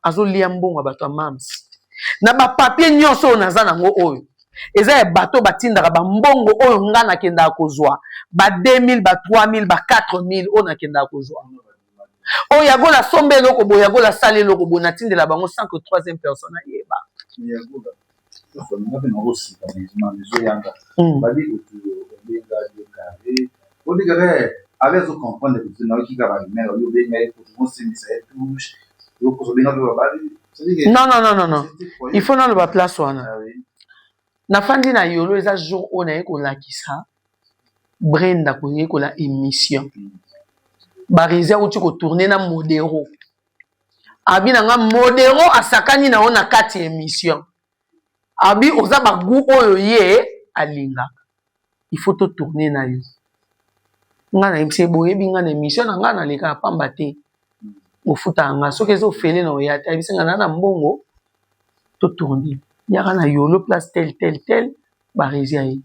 azolia mbongo ya bato ya mams na bapapier nyonso oyo naza nango oyo eza ya bato batindaka bambongo oyo nga nakendaka kozwa ba 2000 ba 3000 ba 4000 oyo nakendaka kozwa oyo yagola sombe eloko boye yagola sala eloko boye natindela bango sans que 3e personne ayeba non il faut naloba place wana nafandi na yolo eza jour oyo naye kolakisa Brenda koyekola émission Barési auti kotourne na modero abi nanga modero asakani na yo na kati émission abi oza bagu oyo ye alingaka il faut totourne na yo nga na yebisi boyebi nga na émission na nga naleka pamba te ofuta nga soki ezofele na oya te ayebisi nga na mbongo totourne yaka na yolo place tel Barési aye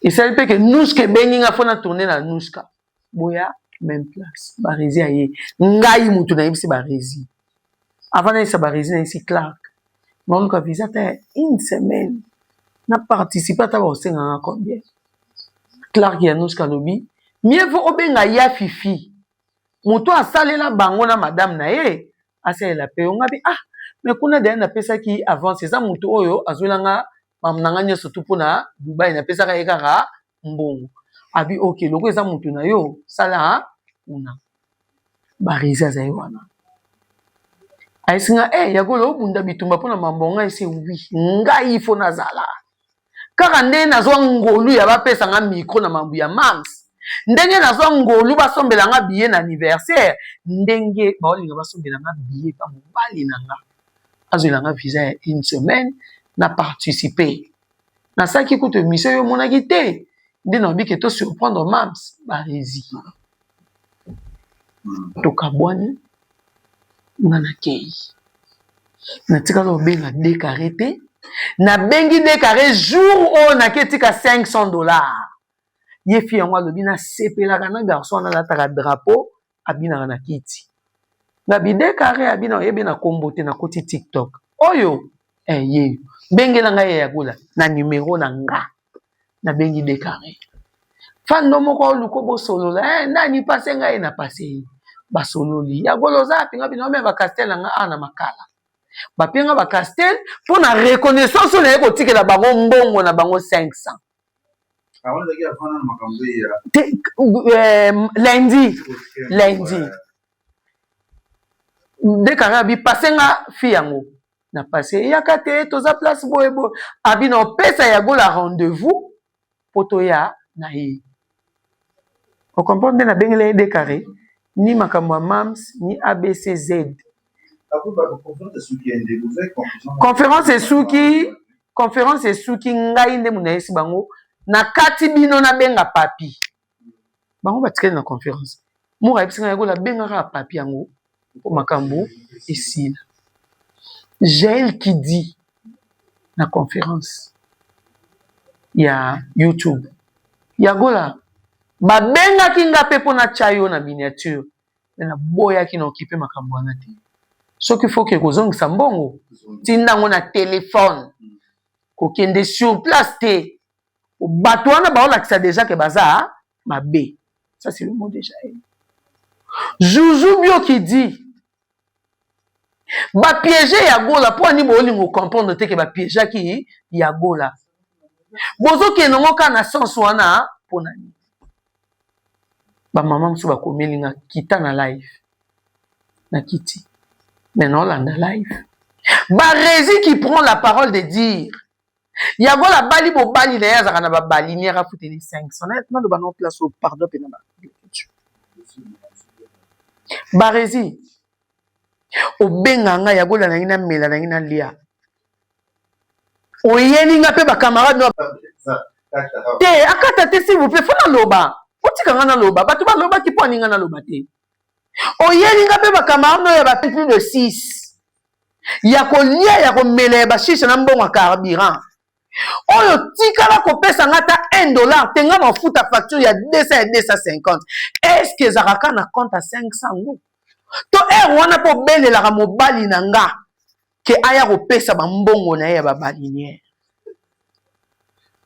esali mpe ke nuska ebengi nga fo na tourne na nuska boya même place Barési aye ngai mutu nayebisi Barési avant nayebisa Barési nayebisi Clark naoluka visa ta une semaine na participe ata baosenganga combien Clark ya nuska alobi mieux vaut obenga ya fifi moto asalela bango na madame na ye asalela pe onga bi mais kuna deya napesaki avance eza moto oyo azwelanga mamnanga nyonso tu mpona Dubai napesaka ye kaka mbongo abi ok loko eza moto na yo sala una Barési azali wana ayesinga yakola obunda bitumba mpona mambonga ese wi ngai fo nazala kaka ndenge nazwa ngolu ya bapesanga micro na mambu ya mams ndenge nazwa ngolu basombelanga billet na anniversaire ndenge baolinga basombelanga billet pa mobali na nga azwelanga visa ya une semaine na participer nasalaki kutu émission yo omonaki te nde naobi ke to surprendre mams Barési tokabwani nga nakei natikala obenga Décaré te nabengi Décaré jour oyo naketika $500 ye fi yango alobi na sepelaka na garçon wana alataka drapeau abinaka na kiti na bidekare abina oyebi na kombo te na koti TikTok oyo ye bengela ngai Yagola na numero na nga na bengi dekare fando moko oluko bosolola nani pase ngai na pase basololi Yagola oza pinga bino me ba castel nga ana makala bapenga ba castel pour na reconnaissance na yeko tikela bango mbongo na bango 500 lundi dekara bi pase nga fi yango na passé yaka te toza place boye boye abi na opesa Yagola rendez-vous poto ya na ye o comprendre na bengele décarré ni makambo mams ni ABCZ conférence esuki ngai nde muna yesi bango na kati bino na benga papi bango batikeli na conférence mura yebisanga Yagola bengaka papi yango po makambo esila Jaël qui dit na conférence ya YouTube Yagola babengaki nga pe pona chayo na miniature na boyaki na occupé makambo wana te soki faut que kozongisa mbongo tindango na téléphone kokende sur place te bato wana baolakisa déjà que baza mabe ça c'est le mot de Jaël Joujou Bio qui dit ba piéger Yagola pour ani bolingo comprendre te que ba piéger ki Yagola bozo ke nongo kana sens wana pona ni ba maman mso ba komelinga kita na live na kiti maintenant landa live ba Rési qui prend la parole de dire Yagola bali bo bali na yazaka na ba bali ni ra futeli 500 honnêtement do ba non place au pardon pe na ba Rési obenganga Yagola na ngina mela na ngina lia oyeninga pe ba camarade no te akata te s'il vous plaît fona loba otikanga na loba bato ba loba ki po ninga na loba te oyeninga pe ba camarade no ya ba plus de 6 ya kolia ya komela ba shisha na mbongo carburant oyo tikala kopesa ngata $1 tenga mafuta facture ya 200 et 250 est-ce que zaraka na compte à 500 ngo to wana po belela mobali na nga ke aya kopesa ba mbongo na ya ba balinière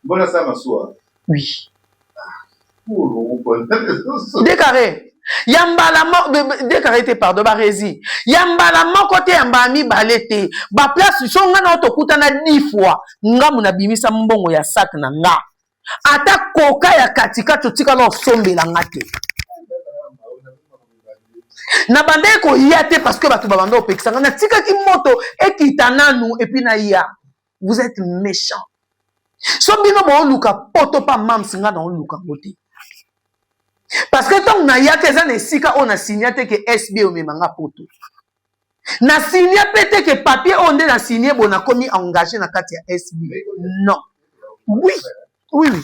bona ça maswa oui décaré yambala mo décaré te pardon ba Rési yambala moko te yamba mi balete ba place songa na otokuta na 10 fois ngamu na bimisa mbongo ya sac na nga ata koka ya katika totika na sombela ngate na bande ko yate parce que bato ba bando opekisanga na tika ki moto ekitananu et puis na ya vous êtes méchant so bino bo luka poto pa mamsinga na luka ngote parce que tant na yate za na sika on a signé te que SB o memanga poto na signé pete que papier on de na signé bona komi engagé na kati ya SB non oui oui oui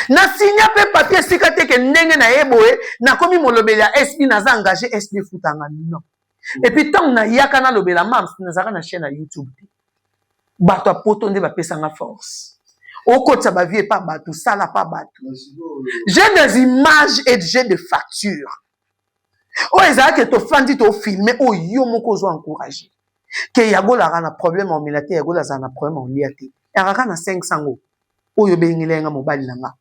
na signé pe papier sika te que ndenge na yeboe na komi molobela SB na za engagé SB futanga non et puis tant na yaka na lobela mams na zaka na chaîne à YouTube bato a poto nde ba pesa nga force okotsa ba vie pas bato sala pas bato j'ai des images et j'ai des factures o ezala que to fandi to filmer o yo moko zo encourager que Yagola na problème en milité Yagola za na problème en liate eraka na 500 ngo oyo bengilenga mobali nanga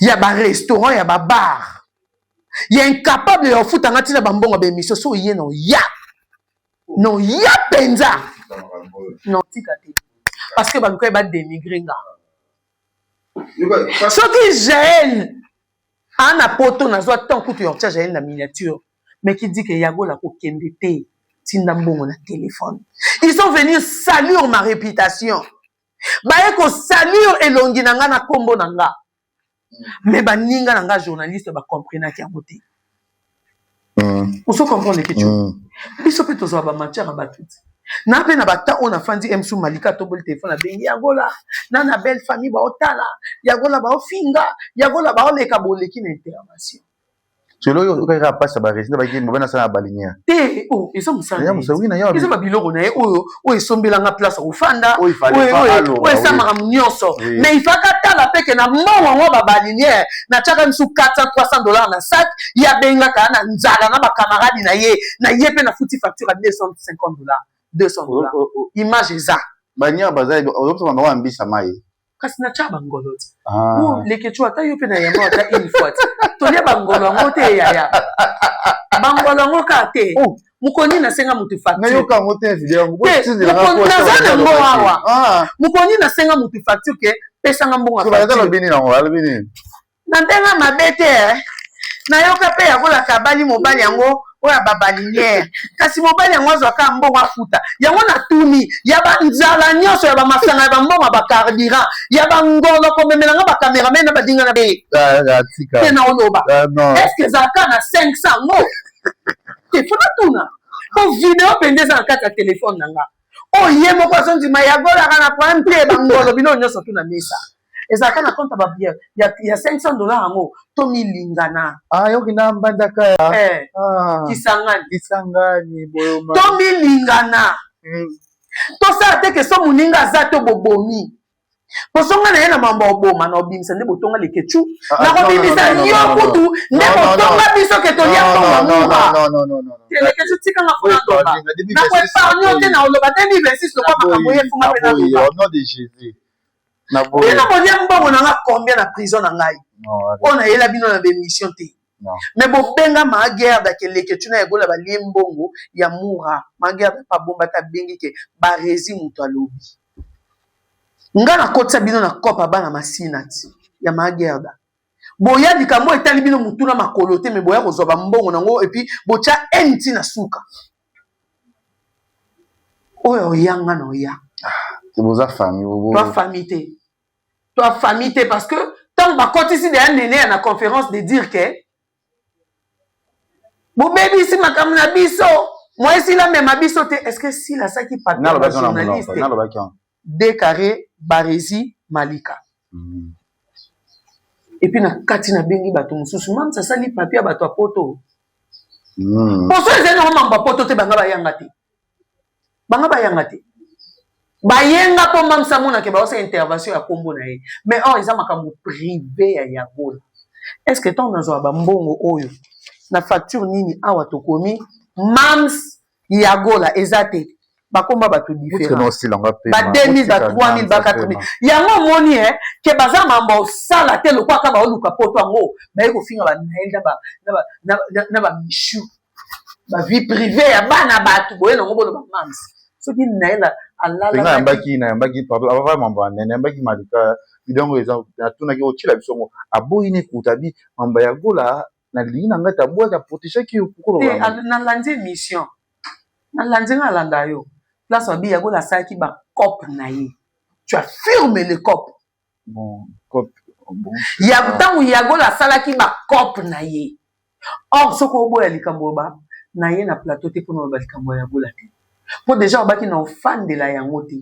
ya ba restaurant ya ba bar ya incapable ya futanga tina ba mbongo ba émission so yé non ya penza non tika te parce que baluka ba dénigrer nga soki Jaël ana poto na zo tant que tu obtiens Jaël na miniature mais qui dit que Yagola ko kende te tinda mbongo na téléphone ils sont venus salir ma réputation baye ko salir elongi na nga na kombo na nga mais baninga na nga journaliste ba comprendre ki yango te on se comprend les questions biso pe tozo ba matière ba tout na pe na bata on a fandi MSU Malika to bol téléphone bengi Yagola na belle famille ba otala Yagola ba ofinga Yagola ba oleka boleki na intervention Tu l'as eu quand passe à Barré, c'est pas qui m'a ça à balinière. Oh, ils sont ça. Ils sont babiloko na ils sont belanga place au fanda. Oui, ça m'a nyonso. Mais il faut qu'à la paix que na mwa ba balinière, na tchaka msu 400 $300 na sac, il y a benga kana nzala na ba camarade na ye pe na futi facture à $250. $200. Image ça. Banya baza ozo ba mwa mbisa mai. Kasi na chaba ngolo. Leke chua ta yope na yamo ta une fois. Tolia bangolo ngote ya. Bangolo ngoka te. Mukoni na senga mutu facture. Na yoka ngote video ngo. Mukoni na senga mutu facture ke pesa ngambonga facture. Ba bini na ngo albini. Na ndenga mabete. Na yoka pe yakola kabali mobali yango oya babaliniere kasi mobali yango azwaka mbongo afuta yango na tuni ya banzala nyonso ya bamasanga ya bambongo ba carburant ya bangolo komemelanga ba cameraman na badinga na be te na oloba est-ce que zaka na 500 ngo te fona tuna ko video pende za kati ya telefone nanga o ye moko azondima ya gola kana point te bangolo bino nyonso tuna mesa ezaka na compte ba bien ya $500 ngo to milingana yoki na mbandaka ya kisangani boyoma to milingana to sa te ke so muninga za to bobomi posonga na ye na mambo oboma na obimisa nde botonga lekechu na kobimisa yo kutu nde botonga biso ke tolia tonga munga lekechu tika nga funa toba na ko epargne te na oloba 2026 lokwa makambo ye funga pe na toba au nom de Jésus. Na modia mbongo na nga combien na prison na ngai on a yela bino na bémission te mais bo benga ma guerre da keleke tu na egola ba liembongo ya mura ma guerre pa bomba ta bengi ke ba rezi muto alobi nga na kotsa bino na kopa bana masinati ya ma guerre da boya likambo etali bino mutuna makolo te mais boya kozoba mbongo nango et puis bocha enti na suka oyo yanga no ya c'est vos famille toi famille toi famille parce que tant que quand ici derrière néné à la conférence de dire que bon baby ici ma comme na biso moi ici là même abiso est-ce que si la ça qui parle journaliste décarré Barési Malika et puis na katina bengi bato mususu même ça sali papier bato a poto pour ça ils ont mamba poto te banga bayanga te bayenga po mamsa mona ke ba osa intervention ya kombo na ye mais oh ils ont makambo privé ya yagola est-ce que ton nazo ba mbongo oyo na facture nini awa tokomi mams yagola ezate bakomba bato différent ba 2000 ba 3000 ba 4000 yango moni ke baza mambo sala te lo kwa ka ba oluka poto ngo ba yeko finga ba na ba mishu ba vie privée ya bana bato boye ngo bolo ba mams so ki naela alala mbaki papa ava mambo nene mbaki malika bidongo eza na tuna ki otila bisongo aboyi ne kutabi mamba ya gola na lina ngata boya ka protéger ki ukuro na landi mission na landi ngalanda yo place wabi ya gola sa ki ba cop na ye tu as fermé le cop bon cop bon ya tangu ya gola sala ki ba cop na ye or soko boya likambo ba na ye na plateau te pour ba likambo ya gola te pour déjà baki na fan de la yango te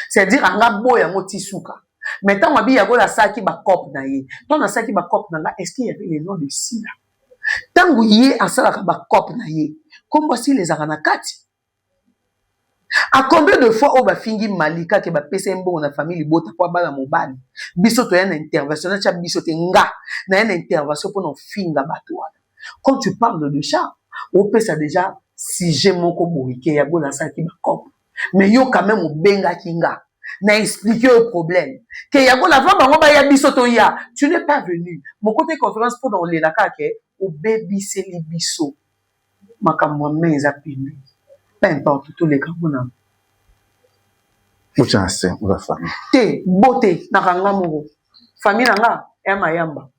c'est-à-dire anga boya yango ti suka mais tant wabi ya gola sa ki ba cop na ye ton na sa ki ba cop na nga est-ce qu'il y avait le nom de Sila tangu ye asala ka ba cop na ye comme voici les aranakati à combien de fois on va fingi malika ke ba pesa mbongo na famille bota kwa bala mobali biso to yana intervention na cha biso te nga na yana intervention pour non finga batwa quand tu parles de ça on peut ça déjà si j'ai mon koboike ya gola sa ki ba cop mais yo quand même benga kinga na expliquer le problème que ya gola va bango ba ya biso to ya tu n'es pas venu mon côté conférence pour dans les laka ke au baby c'est les biso makambo menza pini peu importe tous les kamuna mucha c'est la famille te beauté na kanga moko famille nanga ya mayamba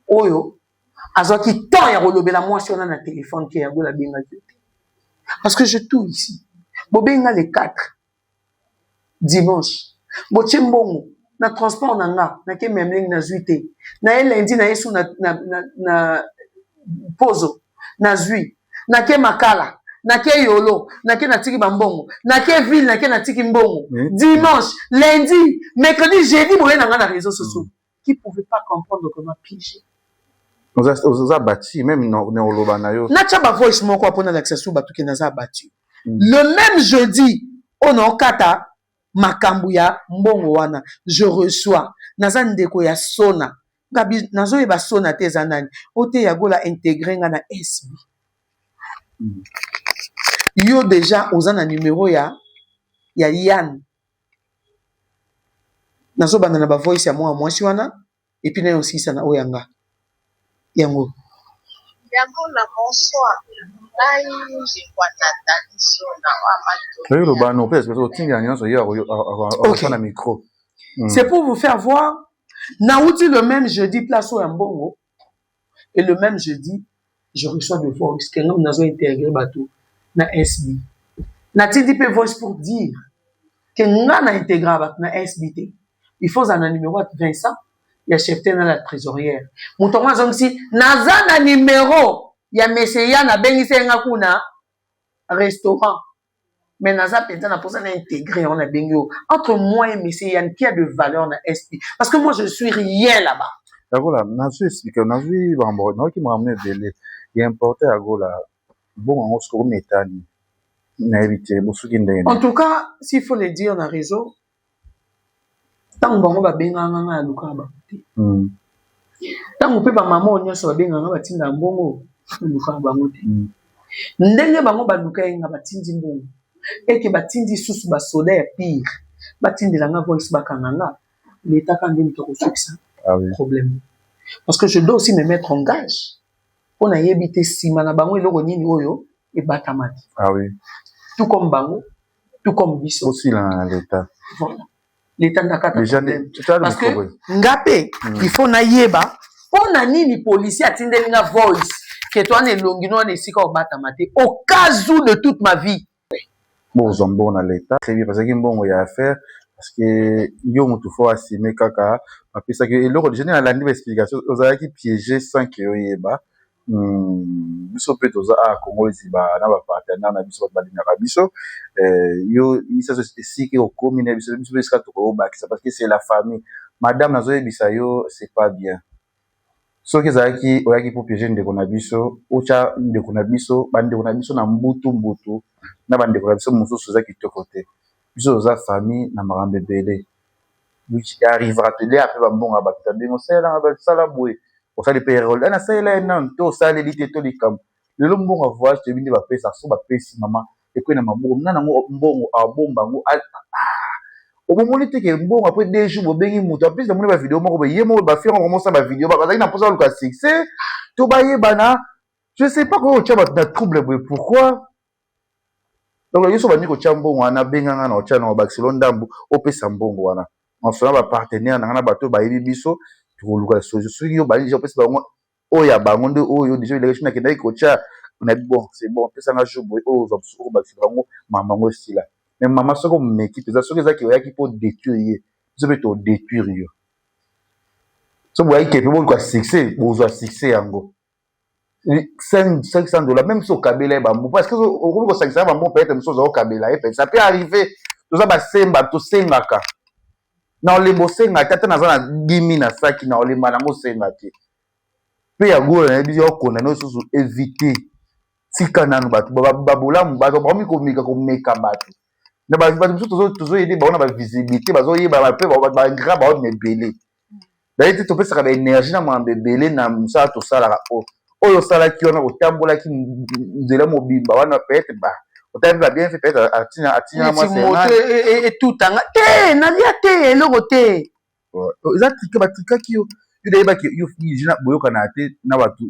oyo azoki tant ya kolobela mwasi ona na téléphone ke ya gola benga parce que je tout ici bobenga les 4 dimanche boche mbongo na transport nanga na ke memling na zuite na lundi na yesu na pozo na zui na ke makala na ke yolo na ke na tiki bambongo na ke ville na ke na tiki mbongo dimanche lundi mercredi jeudi boye nanga na réseaux sociaux qui pouvait pas comprendre comment piger oza bâti même na oloba na yo. Na tchaba voice moko apona l'accession batu ki naza bâti. Le même jeudi, on a kata makambu ya mbongo wana, je reçois naza ndeko ya sona. Gabi nazo yeba sona te zanani. Ote ya gola intégré nga na SB. Yo déjà oza na numéro ya Yann. Nazo banda na ba voice ya mwasi wana et puis na aussi sana oyanga. Yango. Yango na bonsoir. Nai je kwa Nathalie Sona wa Le bano parce que otinga nyonso yo a na micro. C'est pour vous faire voir. Naouti le même jeudi place au Mbongo et le même jeudi je reçois de voice que nous avons intégré bateau na SB. Natidi pe voice pour dire que nous avons intégré bateau na SBT. Il faut un numéro de Vincent, il y a chef dans la trésorière. Moutonga zongsi naza na numéro ya Messeya na bengise nga kuna restaurant. Mais naza penza na posa na intégré on a bengio entre moi et Monsieur Yann qui a de valeur na SP parce que moi je suis rien là-bas. Voilà, nazo expliquer nazo bambo na ki m'amener belé. Il est important agola bon on se comme etani. Na éviter bosuki ndenge. En tout cas, s'il faut le dire na réseau tant bango ba benga nga luka ba. Tant pe ba maman nyonso ba benga nga batinda mbongo luka bango te. Ndenge bango ba luka nga batindi mbongo. Et que batindi sous ba solaire pire batindi la nga voice bakanga l'état quand même to ça problème parce que je dois aussi me mettre en gage on a yebité sima na bango eloko nini oyo e batamati tout comme bango tout comme biso aussi là l'état voilà l'état nakata déjà parce que ngapé il faut na yeba on a nini policier atindeli nga voice que toi ne longino ne sika o batamati au cas où de toute ma vie. Bon, zombo na l'état très bien parce que bon il y a à faire parce que yo mutu faut assumer kaka parce que eloko déjà na landi explication ozala ki piéger sans que oyeba biso peut oza a Congo ziba na ba partenaire na biso ba linga biso yo isa si que au commune biso biso ska to ko ba parce que c'est la famille madame nazo yebisa yo c'est pas bien soki ezalaki oyaki po piéger ndeko na biso ocha ndeko na biso bandeko na biso na mbutu na bandeko na biso mosusu oza kitoko te biso oza famille na makambo ebele arrivera te de ape bambongo bakita ndenge osalelanga basala boye osali mpe role ana salela nano te osaleli te to likambo lelo mbongo ya voyage toyebi nde bapesa so bapesi mama ekwei na maboko nana yango mbongo abomba yango omomoni te ke mbongo apres 2 jours bobengi moto apesi namoni bavideo moko boye moko bafirma komosala bavideo bazalaki na mposa baluka succès to bayebana je sais pas koyo otya bato na trouble boye pourquoi donc yo so bandi kotya mbongo wana benganga na otya na bakiselo ndambu opesa mbongo wana nsona bapartenaire na nga na bato bayebi biso tokoluka soki yo bali deja opesa bango oyo ya bango nde oyo deja ilekaki nakendaki kotya nabi bon c'est bon opesanga jour boye oyo ozwa mosuku bakiselo bango mama yango esila mais mama soki omeki mpenza soki ezaki oyaki mpo détruire ye biso mpe todétruire yo so boyaki ke mpe boluka succès bozwa succès yango $500 même si okabela ye bambo parce que okomi kosangisa ye bambo peut-être mosusu oza okabela ye peut ça peut arriver toza basemba tosengaka na olemba osenga te ata naza na 10 na saki na olemba nango osenga te mpe yango nayebi okonda no lisusu éviter tika nano bato babolamu bato bakomi komeka bato na bato mosusu tozoyede bango na bavisibilité bazoyeba mpe bagra baomi ebele daye te topesaka baénergie na mwambe ebele na mosala tosalaka oyo osalaki wana otambolaki nzela mobimba wana peut-être otali ba bien fait peut-être atina moi c'est et tout anga te nalia te eloko te eza tika batikaki yo deyebaki yo jina boyokana te na bato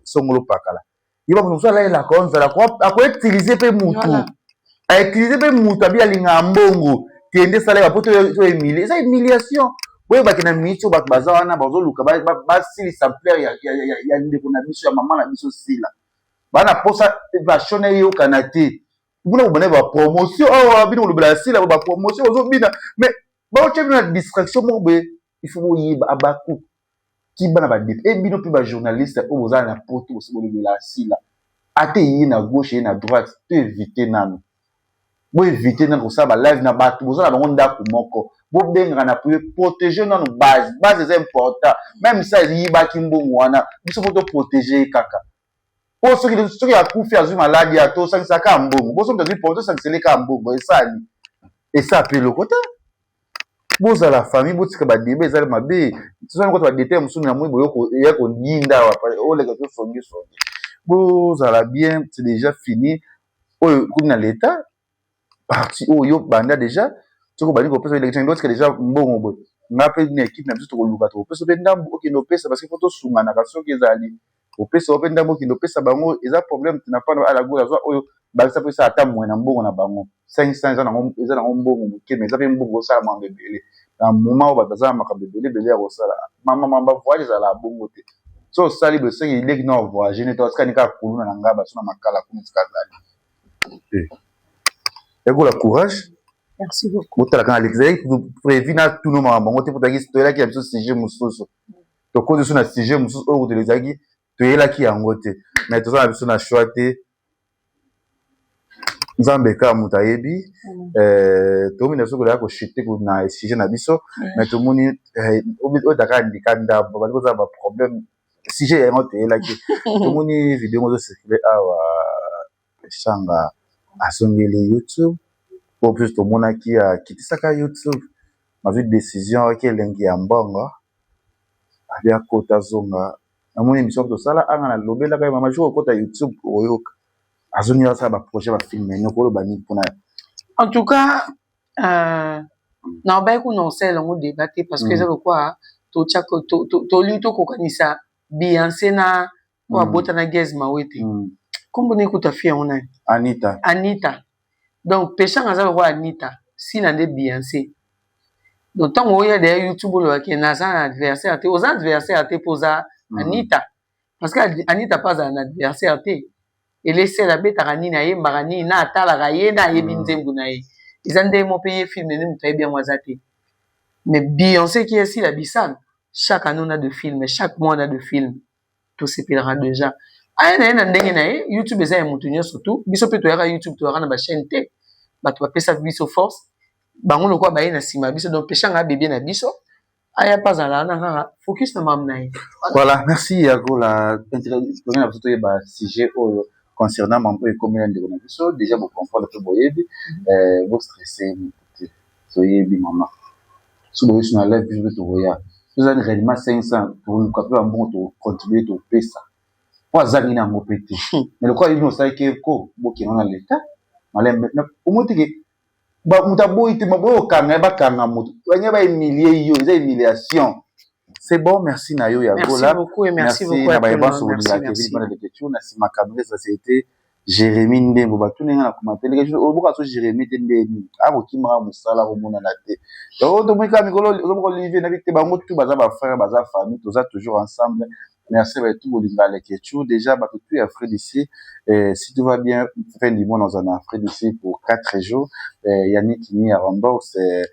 songolo pakala yeba moto mosusu alayelaka onzala akoutilize mpe mutu autilize mpe mutu abi alinga mbongo kende esalaka po to emilie eza humiliation boyebaki na miniti oyo bato baza wana bazoluka basilisa plaire ya ndeko na biso ya mama na biso sila bana posa vashone eyokana te buna kobana bapromotion awa bino kolobela ya sila bapromotion ozobina mais baotya bino na distraction moko boye ifo boyeba abaku kibana badepe ebino mpe bajournaliste oyo bozala na poto bosebolobela ya sila ate ye na gauche ye na droite to évite nano boévite nano kosala balive na bato bozala bango ndako moko Bo benga na pour protéger nos bases. Base c'est important. Même ça il ba kimbongo wana, biso faut protéger kaka. Po ceux qui a couffé azui maladie à to ça ka mbongo. Bo so mtazi porter ça c'est ka mbongo et ça peut le côté. Boza la famille botika ba débé ezali mabe. Tsoza ko ba déter musu na mwibo yoko yako nyinda wa o le ka songi. Boza la bien, c'est déjà fini. Comme dans l'état parti yo banda déjà toko bani ko pesa élection d'autres que déjà mbongo bo nga pe une équipe na biso to luka to pesa pe ndambo ok no pesa parce que faut to sunga na kaso ke zali o pesa pe ndambo ki no pesa bango eza problème tu n'as pas à la gola oyo ba ça pesa ata mo na mbongo na bango 500 eza na mbongo moke mais ça pe mbongo ça ma bebele na moment ba baza ma bebele ya ko sala mama ba voyage za la bongo te so sali be se il est non voyage ne to ska ni ka kuluna na ngaba sona makala kumitsika zali et vous la courage. Merci beaucoup. Vous avez l'exemple, vous prévenez tout le monde. Vous avez dit que vous avez un sujet moussous. Donc, quand vous avez un sujet moussous, vous avez dit que vous avez un sujet. Mais tout ça, vous avez choisi. Nous avons des cas moutaïbi. Tout le monde a dit que vous avez un sujet nabiso. Mais tout le monde a dit que vous avez un problème. Sujet est là. Tout le monde a vidéo de circuler à Shanga. Asongeli YouTube pour plus de monde qui a quitté ça YouTube ma vie de décision qui est lengi ya mbongo abia kota zonga na mon émission de ça là anga na lobela ka mama jour kota YouTube oyo azoni ça ba projet ba filmer nyoko bani pona en tout cas na ba ku non c'est longo débattre parce que c'est quoi to chako to lito ko kanisa Beyoncé na wa bota na guest mawete Comment on écoute ta fille on a Anita. Donc péchant à ça le roi Anita. Si n'a des Beyoncé. Donc tant qu'on y a des YouTube qui n'a un adversaire, aux adversaires te posa Anita. Parce que Anita pas un adversaire te. Et laisser la bête à Ranina et Marani na tala raïna et binzembunaï. Ils ont des mots payés film et nous très bien moisaté. Mais Beyoncé qui est ici la Bissane. Chaque année on a de films, chaque mois on a de films. Tout ces pèlerins déjà. Aya ndenge na ye YouTube eza ya mutu nyonso surtout biso pe toyaka YouTube toyaka na ba chaîne te bato bapesa biso force bango lokwa baye na sima biso donc peshanga bébé na biso aya pas ala na kaka focus na mam na ye. Voilà, merci Yago la intervention na tout ba sujet concernant mambo et combien de biso déjà vous comprendre que boyebi vous stressé soyebi maman so boyebi sur la live biso to roya vous avez réellement 500 pour nous capter un bon to contribuer to pesa kwa zangi na mopete mais le quoi il nous sait que ko boki na l'état malem maintenant au moins que ba mutaboyi te mabo kanga ba kanga mutu wanya ba humilier yo za humiliation c'est bon merci na yo ya gola merci beaucoup et merci beaucoup na ba banso la Kevin bana de question na si makamere société Jérémy Ndembo ba tunenga na commentaire quelque chose oboka so Jérémy Ndembo abo kimara musala ko mona na te donc to mwika mikolo ozo Olivier na bité bango tout baza ba frère baza famille toza toujours ensemble. Merci à tout le monde. Déjà, tout est Afrique d'ici. Si tout va bien, fin du mois, nous en Afrique d'ici pour 4 jours. Yannick Ni à Rambourg, c'est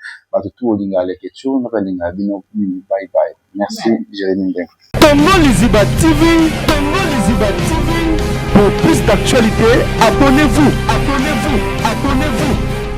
tout le monde. Bye bye. Merci, Jérémy. Tongo Liziba TV. Pour plus d'actualités, abonnez-vous.